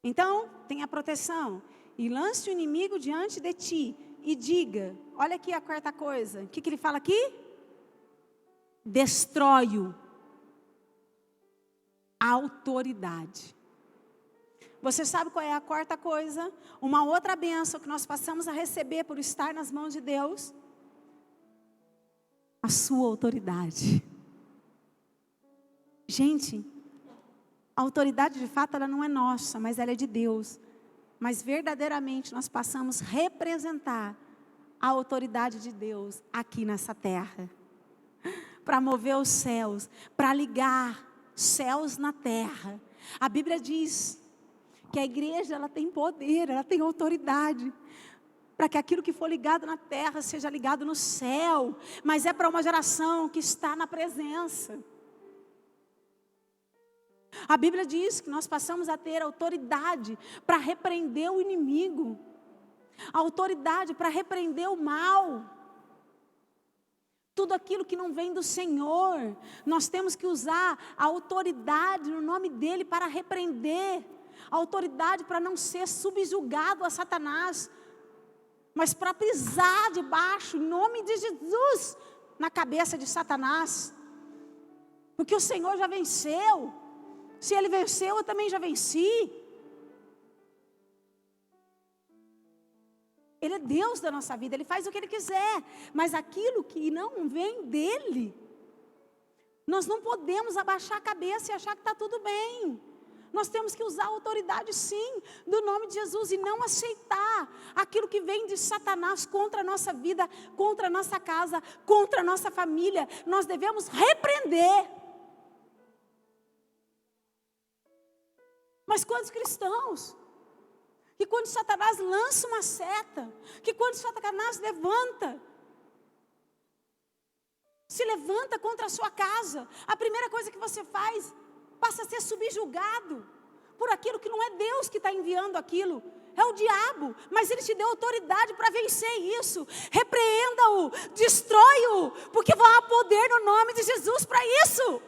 Então, tenha proteção. E lance o inimigo diante de ti. E diga, olha aqui a quarta coisa. O que ele fala aqui? Destrói-o. Autoridade. Você sabe qual é a quarta coisa? Uma outra bênção que nós passamos a receber por estar nas mãos de Deus. A sua autoridade. Gente, a autoridade de fato ela não é nossa, mas ela é de Deus. Mas verdadeiramente nós passamos a representar a autoridade de Deus aqui nessa terra. Para mover os céus, para ligar céus na terra. A Bíblia diz que a igreja ela tem poder, ela tem autoridade. Para que aquilo que for ligado na terra seja ligado no céu. Mas é para uma geração que está na presença. A Bíblia diz que nós passamos a ter autoridade para repreender o inimigo. Autoridade para repreender o mal. Tudo aquilo que não vem do Senhor. Nós temos que usar a autoridade no nome dEle para repreender. A autoridade para não ser subjugado a Satanás. Mas para pisar debaixo, em nome de Jesus, na cabeça de Satanás. Porque o Senhor já venceu. Se Ele venceu, eu também já venci. Ele é Deus da nossa vida, Ele faz o que Ele quiser. Mas aquilo que não vem dEle, nós não podemos abaixar a cabeça e achar que está tudo bem. Nós temos que usar a autoridade sim, do nome de Jesus. E não aceitar aquilo que vem de Satanás contra a nossa vida, contra a nossa casa, contra a nossa família. Nós devemos repreender. Mas quantos cristãos, que quando Satanás lança uma seta, que quando Satanás se levanta contra a sua casa, a primeira coisa que você faz, passa a ser subjugado por aquilo que não é Deus que está enviando aquilo, é o diabo, mas ele te deu autoridade para vencer isso. Repreenda-o, destrói-o, porque há poder no nome de Jesus para isso.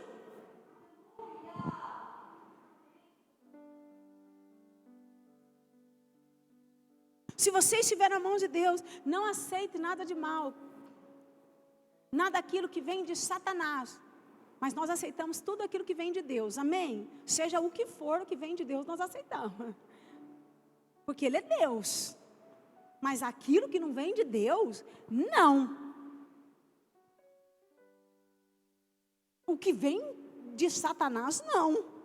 Se você estiver na mão de Deus, não aceite nada de mal. Nada daquilo que vem de Satanás. Mas nós aceitamos tudo aquilo que vem de Deus. Amém? Seja o que for que vem de Deus, nós aceitamos. Porque Ele é Deus. Mas aquilo que não vem de Deus, não. O que vem de Satanás, não.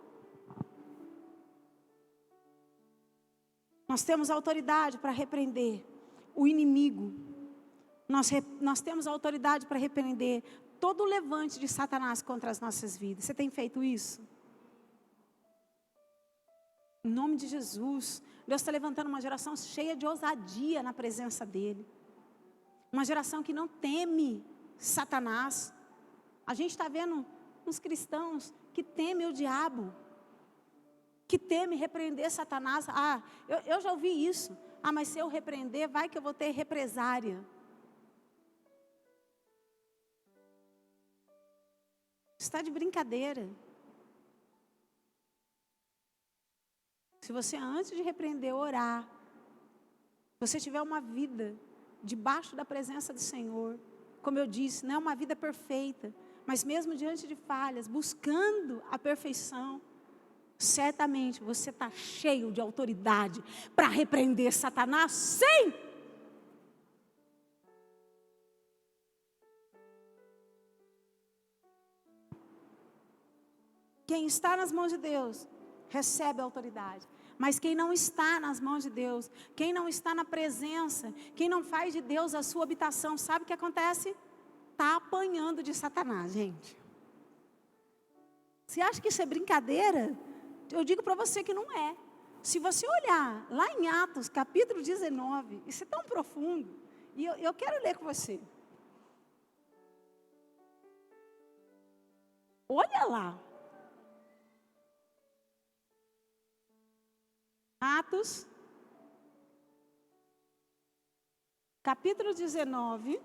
Nós temos autoridade para repreender o inimigo. Nós temos autoridade para repreender todo o levante de Satanás contra as nossas vidas. Você tem feito isso? Em nome de Jesus, Deus está levantando uma geração cheia de ousadia na presença dEle. Uma geração que não teme Satanás. A gente está vendo uns cristãos que temem o diabo. Que teme repreender Satanás. Eu já ouvi isso. Mas se eu repreender, vai que eu vou ter represária. Está de brincadeira. Se você antes de repreender, orar. Se você tiver uma vida debaixo da presença do Senhor. Como eu disse, não é uma vida perfeita. Mas mesmo diante de falhas, buscando a perfeição. Certamente você está cheio de autoridade para repreender Satanás, sim! Quem está nas mãos de Deus, recebe a autoridade. Mas quem não está nas mãos de Deus, quem não está na presença, quem não faz de Deus a sua habitação, sabe o que acontece? Está apanhando de Satanás, gente. Você acha que isso é brincadeira? Eu digo para você que não é. Se você olhar lá em Atos, capítulo 19, isso é tão profundo. E eu quero ler com você. Olha lá. Atos, capítulo 19.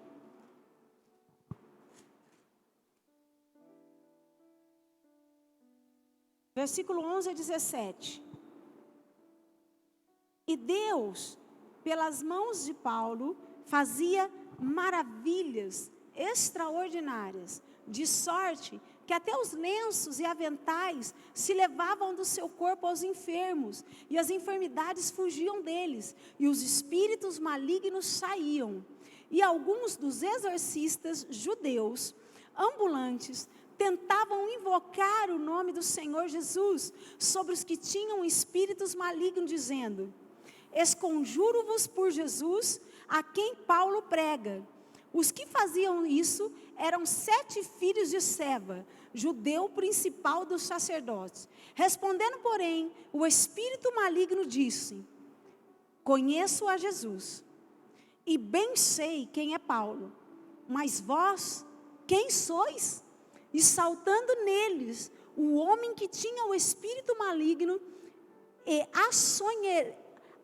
versículo 11 a 17. E Deus, pelas mãos de Paulo, fazia maravilhas extraordinárias, de sorte que até os lenços e aventais se levavam do seu corpo aos enfermos, e as enfermidades fugiam deles, e os espíritos malignos saíam. E alguns dos exorcistas judeus, ambulantes, tentavam invocar o nome do Senhor Jesus sobre os que tinham espíritos malignos, dizendo: esconjuro-vos por Jesus, a quem Paulo prega. Os que faziam isso eram 7 filhos de Seva, judeu principal dos sacerdotes. Respondendo, porém, o espírito maligno disse: conheço a Jesus, e bem sei quem é Paulo, mas vós, quem sois? E saltando neles, o homem que tinha o espírito maligno, e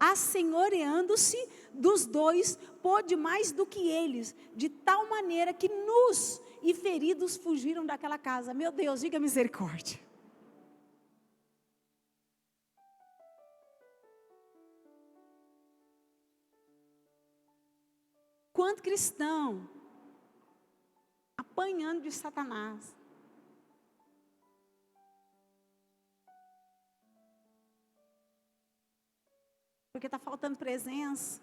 assenhoreando-se dos dois, pôde mais do que eles, de tal maneira que nus e feridos fugiram daquela casa. Meu Deus, diga misericórdia. Quanto cristão apanhando de Satanás. Porque está faltando presença.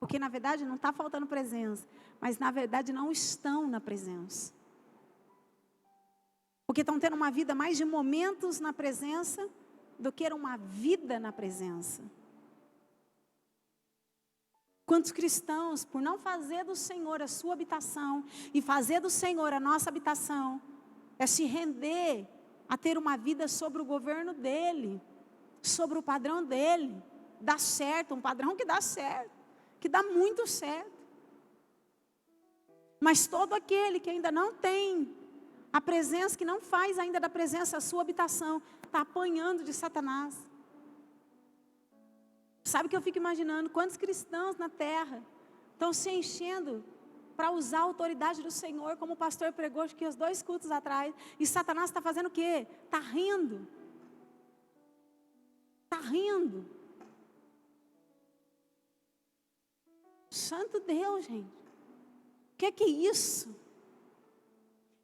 Porque na verdade não está faltando presença, mas na verdade não estão na presença. Porque estão tendo uma vida mais de momentos na presença do que uma vida na presença. Quantos cristãos, por não fazer do Senhor a sua habitação e fazer do Senhor a nossa habitação, é se render a ter uma vida sobre o governo dele, sobre o padrão dele, dá certo, um padrão que dá certo, que dá muito certo. Mas todo aquele que ainda não tem a presença, que não faz ainda da presença a sua habitação, está apanhando de Satanás. Sabe o que eu fico imaginando? Quantos cristãos na terra estão se enchendo para usar a autoridade do Senhor, como o pastor pregou acho que os 2 cultos atrás, e Satanás está fazendo o quê? Está rindo. Está rindo. Santo Deus, gente. O que é isso?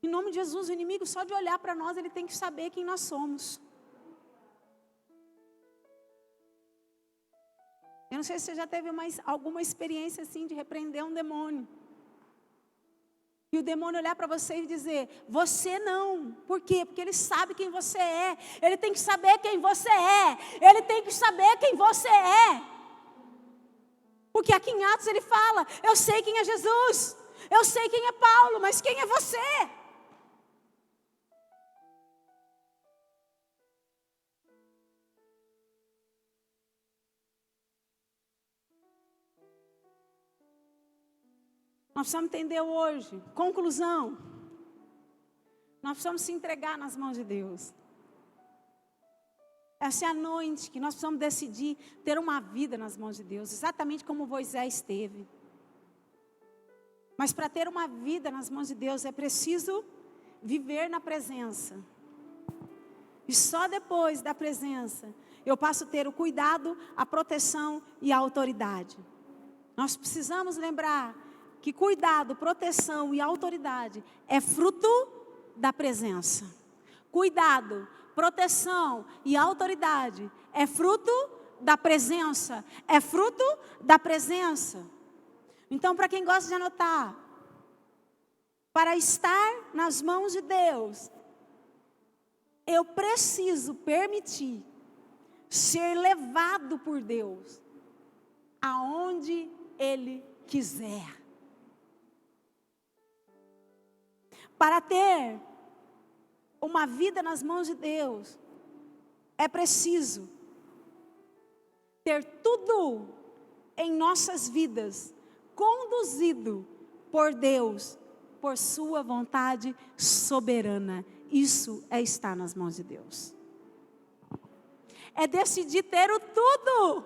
Em nome de Jesus, o inimigo, só de olhar para nós, ele tem que saber quem nós somos. Eu não sei se você já teve alguma experiência assim de repreender um demônio. E o demônio olhar para você e dizer: você não. Por quê? Porque ele sabe quem você é. Ele tem que saber quem você é. Ele tem que saber quem você é. Porque aqui em Atos ele fala: eu sei quem é Jesus. Eu sei quem é Paulo, mas quem é você? Nós precisamos entender hoje, conclusão, nós precisamos se entregar nas mãos de Deus. Essa é a noite que nós precisamos decidir ter uma vida nas mãos de Deus, exatamente como Moisés teve. Mas para ter uma vida nas mãos de Deus é preciso viver na presença. E só depois da presença eu passo a ter o cuidado, a proteção e a autoridade. Nós precisamos lembrar que cuidado, proteção e autoridade é fruto da presença. Cuidado, proteção e autoridade é fruto da presença. É fruto da presença. Então, para quem gosta de anotar, para estar nas mãos de Deus, eu preciso permitir ser levado por Deus aonde Ele quiser. Para ter uma vida nas mãos de Deus, é preciso ter tudo em nossas vidas conduzido por Deus, por sua vontade soberana. Isso é estar nas mãos de Deus. É decidir ter o tudo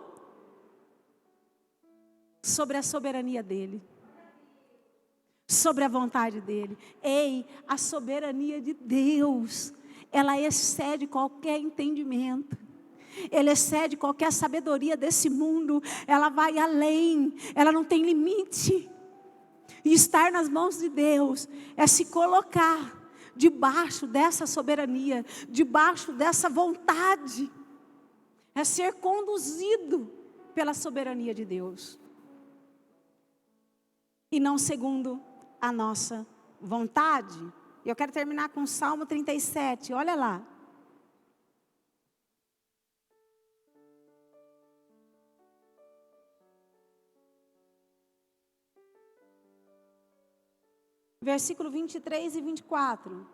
sobre a soberania dEle. Sobre a vontade dEle. Ei, a soberania de Deus ela excede qualquer entendimento. Ela excede qualquer sabedoria desse mundo. Ela vai além, ela não tem limite. E estar nas mãos de Deus é se colocar debaixo dessa soberania, debaixo dessa vontade. É ser conduzido pela soberania de Deus. E não segundo a nossa vontade. Eu quero terminar com o Salmo 37, olha lá. Versículo 23 e 24.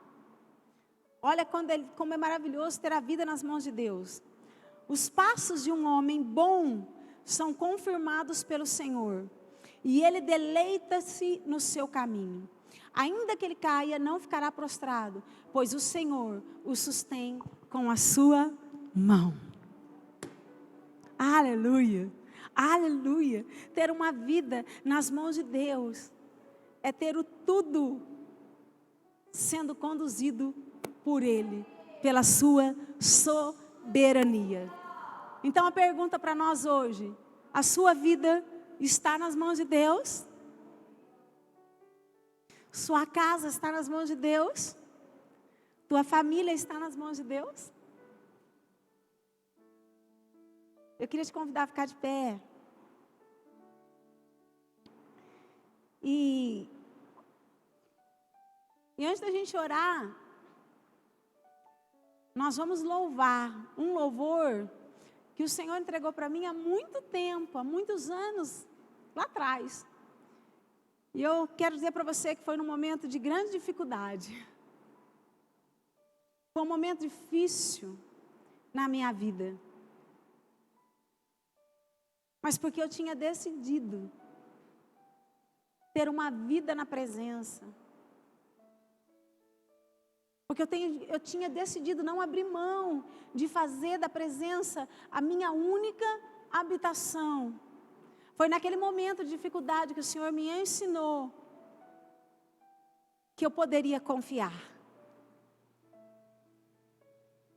Olha como é maravilhoso ter a vida nas mãos de Deus. Os passos de um homem bom são confirmados pelo Senhor, e ele deleita-se no seu caminho. Ainda que ele caia, não ficará prostrado, pois o Senhor o sustém com a sua mão. Aleluia, aleluia. Ter uma vida nas mãos de Deus é ter o tudo sendo conduzido por Ele, pela sua soberania. Então a pergunta para nós hoje: a sua vida está nas mãos de Deus? Sua casa está nas mãos de Deus? Tua família está nas mãos de Deus? Eu queria te convidar a ficar de pé. E antes da gente orar, nós vamos louvar um louvor que o Senhor entregou para mim há muito tempo, há muitos anos, lá atrás. E eu quero dizer para você que foi num momento de grande dificuldade. Foi um momento difícil na minha vida. Mas porque eu tinha decidido ter uma vida na presença. Porque eu tinha decidido não abrir mão de fazer da presença a minha única habitação. Foi naquele momento de dificuldade que o Senhor me ensinou que eu poderia confiar.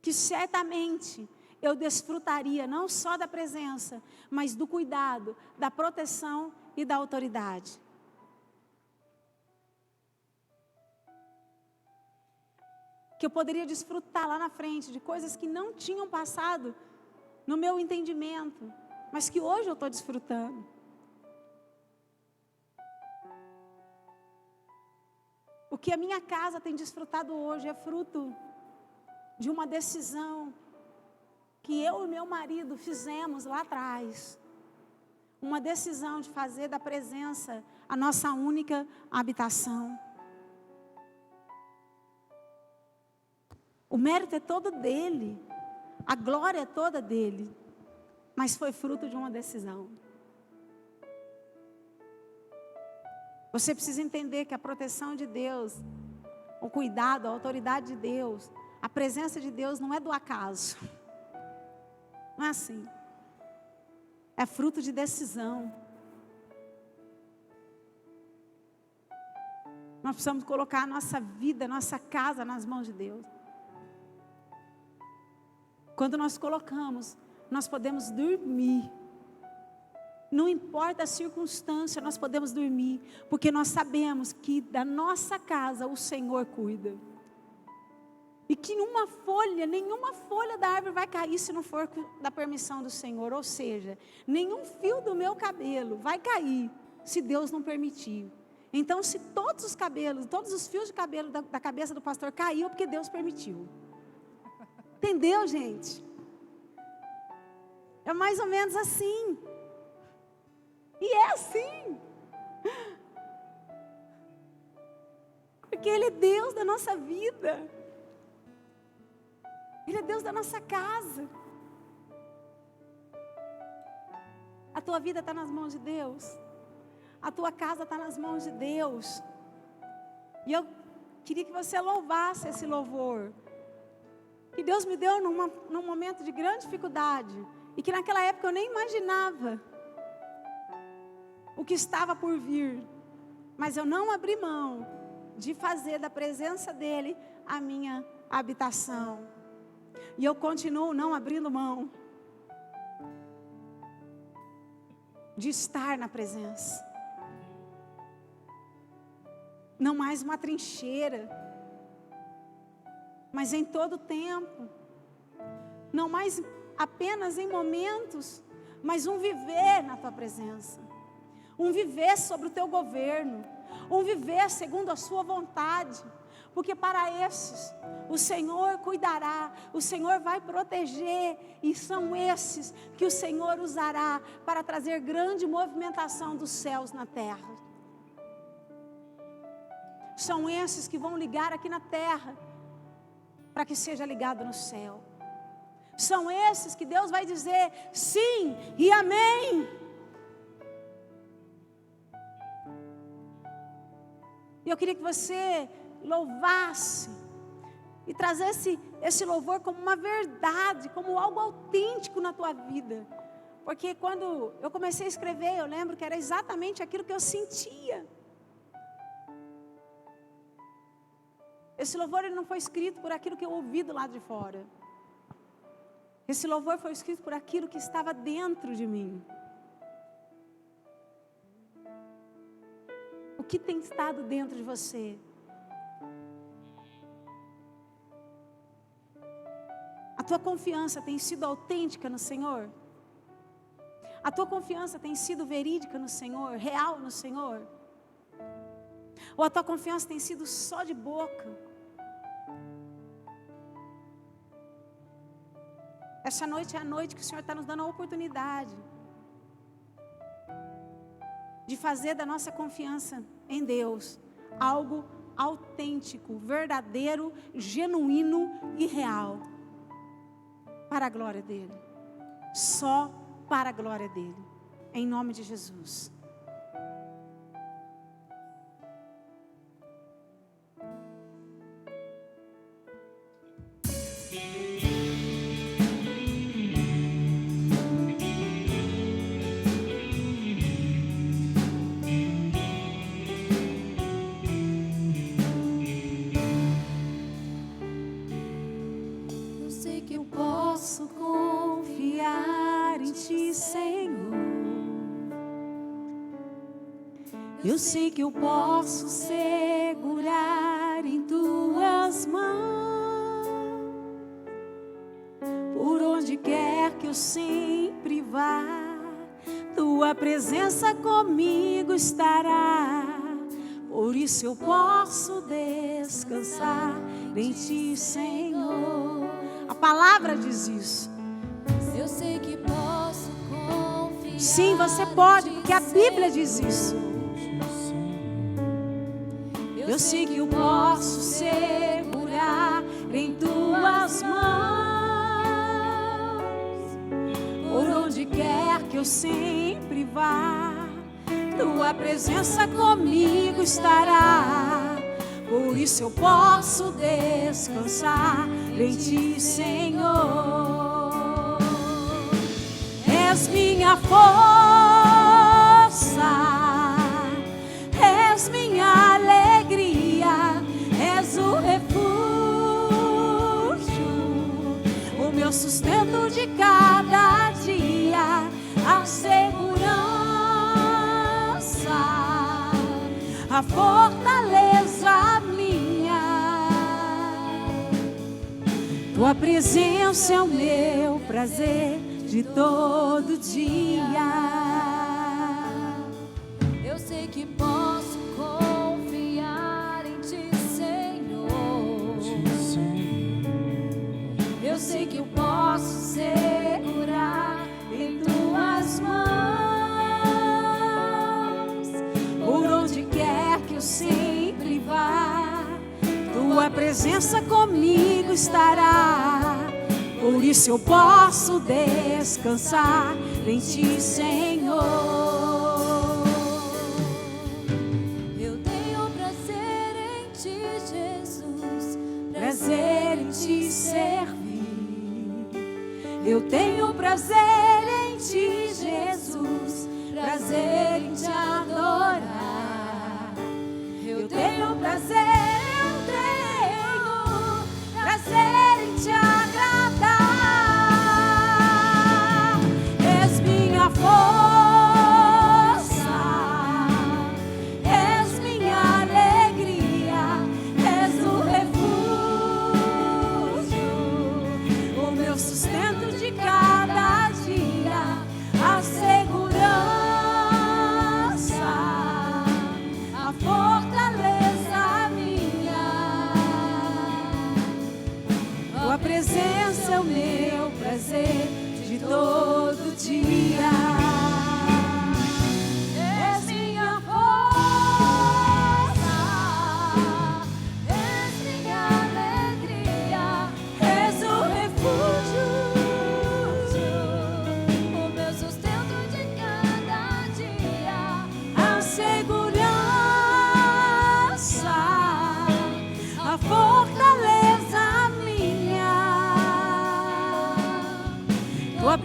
Que certamente eu desfrutaria não só da presença, mas do cuidado, da proteção e da autoridade. Que eu poderia desfrutar lá na frente de coisas que não tinham passado no meu entendimento, mas que hoje eu estou desfrutando. O que a minha casa tem desfrutado hoje é fruto de uma decisão que eu e meu marido fizemos lá atrás. Uma decisão de fazer da presença a nossa única habitação. O mérito é todo dele, a glória é toda dele, mas foi fruto de uma decisão. Você precisa entender que a proteção de Deus, o cuidado, a autoridade de Deus, a presença de Deus não é do acaso. Não é assim. É fruto de decisão. Nós precisamos colocar a nossa vida, a nossa casa nas mãos de Deus. Quando nós colocamos, nós podemos dormir. Não importa a circunstância, nós podemos dormir, porque nós sabemos que da nossa casa o Senhor cuida. E que nenhuma folha da árvore vai cair se não for da permissão do Senhor. Ou seja, nenhum fio do meu cabelo vai cair se Deus não permitir. Então, se todos os fios de cabelo da cabeça do pastor caiu, é porque Deus permitiu. Entendeu, gente? É mais ou menos assim. E é assim. Porque Ele é Deus da nossa vida. Ele é Deus da nossa casa. A tua vida está nas mãos de Deus. A tua casa está nas mãos de Deus. E eu queria que você louvasse esse louvor. Que Deus me deu num momento de grande dificuldade. E que naquela época eu nem imaginava o que estava por vir. Mas eu não abri mão de fazer da presença dEle a minha habitação. E eu continuo não abrindo mão de estar na presença. Não mais uma trincheira, mas em todo tempo. Não mais apenas em momentos, mas um viver na tua presença. Um viver sobre o teu governo. Um viver segundo a sua vontade. Porque para esses, o Senhor cuidará, o Senhor vai proteger. E são esses que o Senhor usará para trazer grande movimentação dos céus na terra. São esses que vão ligar aqui na terra, para que seja ligado no céu. São esses que Deus vai dizer sim e amém. E eu queria que você louvasse e trazesse esse louvor como uma verdade, como algo autêntico na tua vida. Porque quando eu comecei a escrever, eu lembro que era exatamente aquilo que eu sentia. Esse louvor ele não foi escrito por aquilo que eu ouvi do lado de fora. Esse louvor foi escrito por aquilo que estava dentro de mim. O que tem estado dentro de você? A tua confiança tem sido autêntica no Senhor? A tua confiança tem sido verídica no Senhor, real no Senhor? Ou a tua confiança tem sido só de boca? Essa noite é a noite que o Senhor está nos dando a oportunidade de fazer da nossa confiança em Deus algo autêntico, verdadeiro, genuíno e real. Para a glória dEle. Só para a glória dEle. Em nome de Jesus. Eu sei que eu posso segurar em tuas mãos. Por onde quer que eu sempre vá, tua presença comigo estará. Por isso eu posso descansar em ti, Senhor. A palavra diz isso. Eu sei que posso confiar. Sim, você pode, porque a Bíblia diz isso. Eu sei que eu posso segurar em tuas mãos. Por onde quer que eu sempre vá, tua presença comigo estará. Por isso eu posso descansar em ti, Senhor. És minha força, és minha alegria, és o refúgio, o meu sustento de cada dia, a segurança, a fortaleza minha. Tua presença é o meu prazer de todo dia. Eu sei que posso confiar em ti, Senhor. Eu sei que eu posso segurar em tuas mãos. Por onde quer que eu sempre vá, tua presença comigo estará. Por isso eu posso descansar em ti, Senhor. Eu tenho prazer em ti, Jesus. Prazer em te servir. Eu tenho prazer em ti, Jesus. Prazer em te adorar. Eu tenho prazer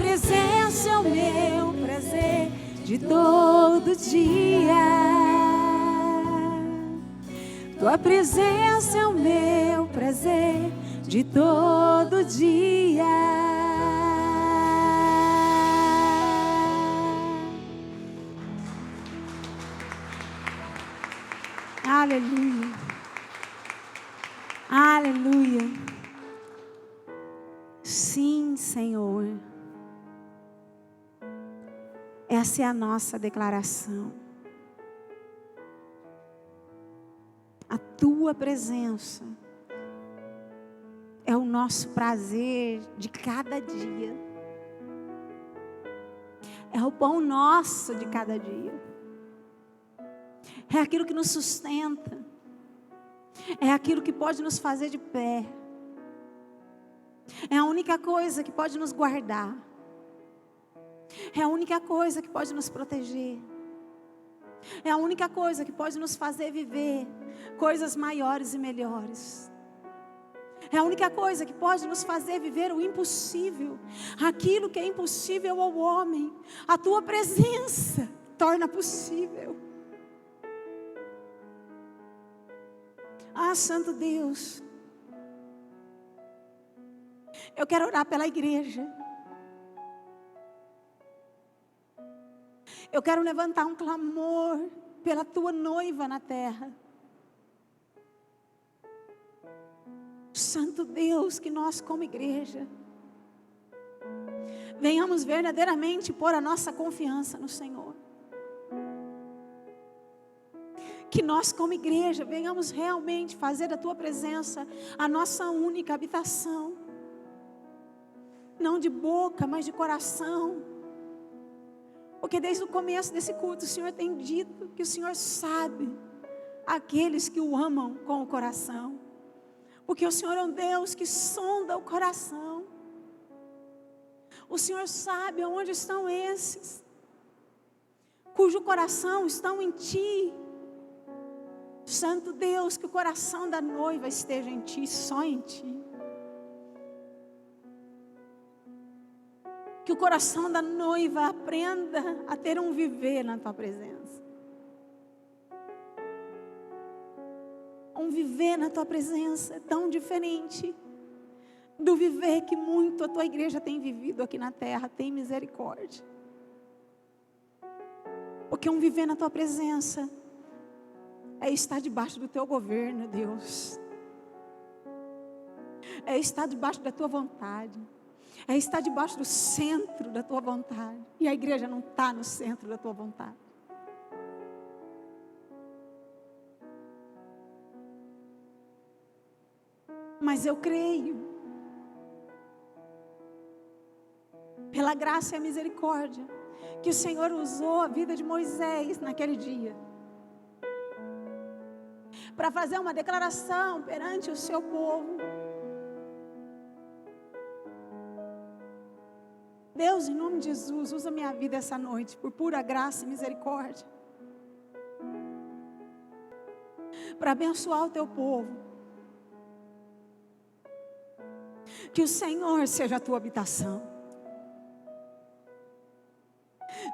presença é o meu prazer de todo dia. Tua presença é o meu prazer de todo dia. Aleluia. Aleluia. Sim, Senhor. Essa é a nossa declaração. A tua presença é o nosso prazer de cada dia. É o pão nosso de cada dia. É aquilo que nos sustenta. É aquilo que pode nos fazer de pé. É a única coisa que pode nos guardar. É a única coisa que pode nos proteger. É a única coisa que pode nos fazer viver coisas maiores e melhores. É a única coisa que pode nos fazer viver o impossível. Aquilo que é impossível ao homem, a tua presença torna possível. Ah, Santo Deus, eu quero orar pela igreja. Eu quero levantar um clamor pela tua noiva na terra. Santo Deus, que nós como igreja venhamos verdadeiramente pôr a nossa confiança no Senhor. Que nós como igreja venhamos realmente fazer da tua presença a nossa única habitação. Não de boca, mas de coração. Porque desde o começo desse culto o Senhor tem dito que o Senhor sabe aqueles que o amam com o coração. Porque o Senhor é um Deus que sonda o coração. O Senhor sabe aonde estão esses cujo coração estão em Ti. Santo Deus, que o coração da noiva esteja em Ti, só em Ti. Que o coração da noiva aprenda a ter um viver na Tua presença. Um viver na Tua presença é tão diferente do viver que muito a Tua igreja tem vivido aqui na terra. Tem misericórdia. Porque um viver na Tua presença é estar debaixo do Teu governo, Deus. É estar debaixo da Tua vontade. É estar debaixo do centro da Tua vontade. E a igreja não está no centro da Tua vontade. Mas eu creio, pela graça e a misericórdia, que o Senhor usou a vida de Moisés naquele dia, para fazer uma declaração perante o seu povo. Deus, em nome de Jesus, usa minha vida essa noite, por pura graça e misericórdia, para abençoar o Teu povo. Que o Senhor seja a Tua habitação.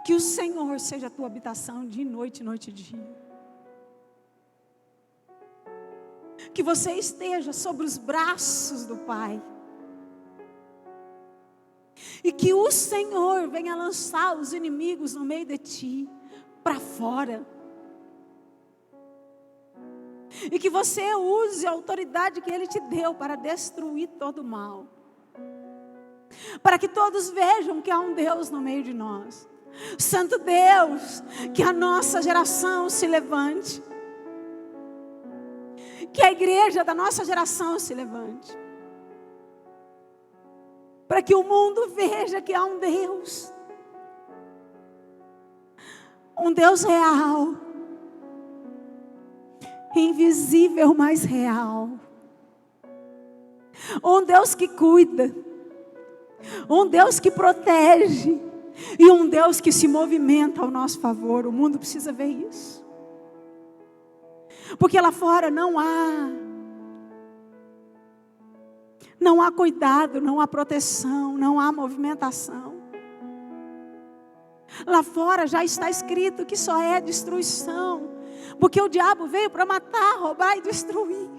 Que o Senhor seja a Tua habitação de noite, noite e dia. Que você esteja sobre os braços do Pai. E que o Senhor venha lançar os inimigos no meio de ti, para fora. E que você use a autoridade que Ele te deu para destruir todo o mal. Para que todos vejam que há um Deus no meio de nós. Santo Deus, que a nossa geração se levante. Que a igreja da nossa geração se levante. Para que o mundo veja que há um Deus. Um Deus real. Invisível, mas real. Um Deus que cuida. Um Deus que protege. E um Deus que se movimenta ao nosso favor. O mundo precisa ver isso. Porque lá fora não há cuidado, não há proteção, não há movimentação. Lá fora já está escrito que só é destruição, porque o diabo veio para matar, roubar e destruir.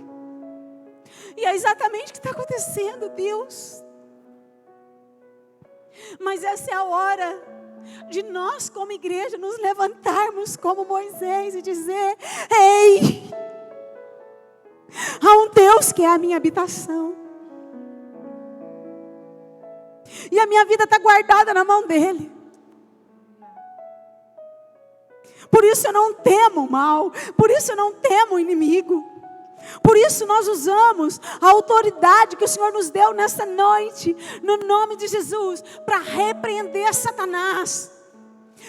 E é exatamente o que está acontecendo, Deus. Mas essa é a hora de nós como igreja nos levantarmos como Moisés e dizer: ei, há um Deus que é a minha habitação, e a minha vida está guardada na mão dele. Por isso eu não temo o mal, por isso eu não temo o inimigo. Por isso nós usamos a autoridade que o Senhor nos deu nessa noite, no nome de Jesus, para repreender Satanás,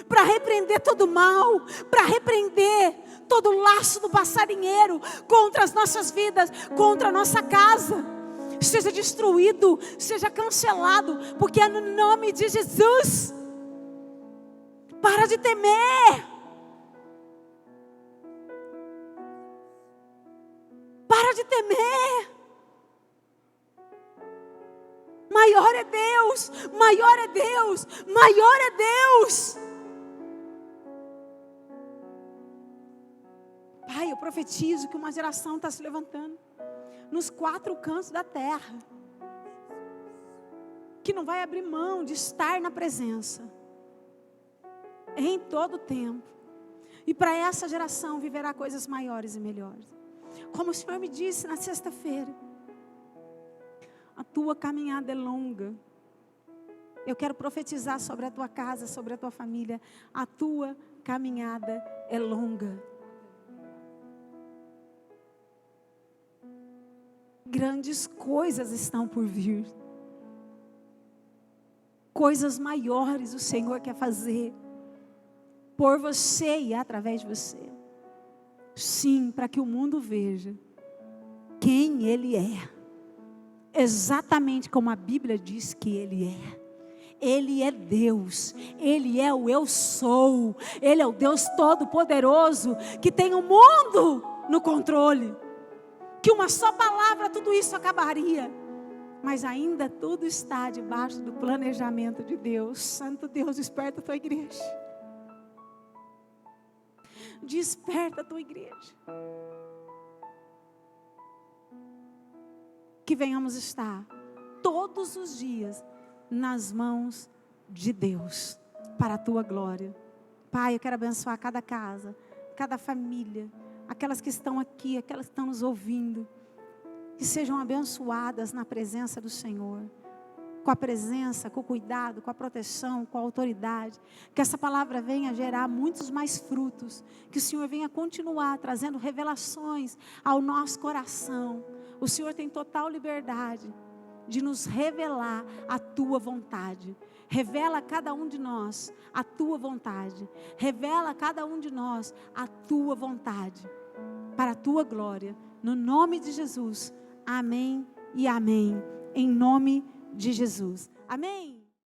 para repreender todo mal, para repreender todo laço do passarinheiro contra as nossas vidas, contra a nossa casa. Seja destruído, seja cancelado, porque é no nome de Jesus. Para de temer. Para de temer. Maior é Deus, maior é Deus, maior é Deus. Pai, eu profetizo que uma geração está se levantando nos 4 cantos da terra, que não vai abrir mão de estar na presença em todo o tempo. E para essa geração viverá coisas maiores e melhores. Como o Senhor me disse na sexta-feira, a tua caminhada é longa. Eu quero profetizar sobre a tua casa, sobre a tua família. A tua caminhada é longa. Grandes coisas estão por vir. Coisas maiores o Senhor quer fazer por você e através de você. Sim, para que o mundo veja quem Ele é. Exatamente como a Bíblia diz que Ele é. Ele é Deus. Ele é o eu sou. Ele é o Deus Todo-Poderoso que tem o mundo no controle. Que uma só palavra tudo isso acabaria. Mas ainda tudo está debaixo do planejamento de Deus. Santo Deus, desperta a tua igreja. Desperta a tua igreja. Que venhamos estar todos os dias nas mãos de Deus, para a tua glória. Pai, eu quero abençoar cada casa, cada família, aquelas que estão aqui, aquelas que estão nos ouvindo, que sejam abençoadas na presença do Senhor, com a presença, com o cuidado, com a proteção, com a autoridade. Que essa palavra venha gerar muitos mais frutos, que o Senhor venha continuar trazendo revelações ao nosso coração. O Senhor tem total liberdade de nos revelar a tua vontade. Revela a cada um de nós a tua vontade. Revela a cada um de nós a tua vontade, para a tua glória. No nome de Jesus. Amém e amém. Em nome de Jesus. Amém.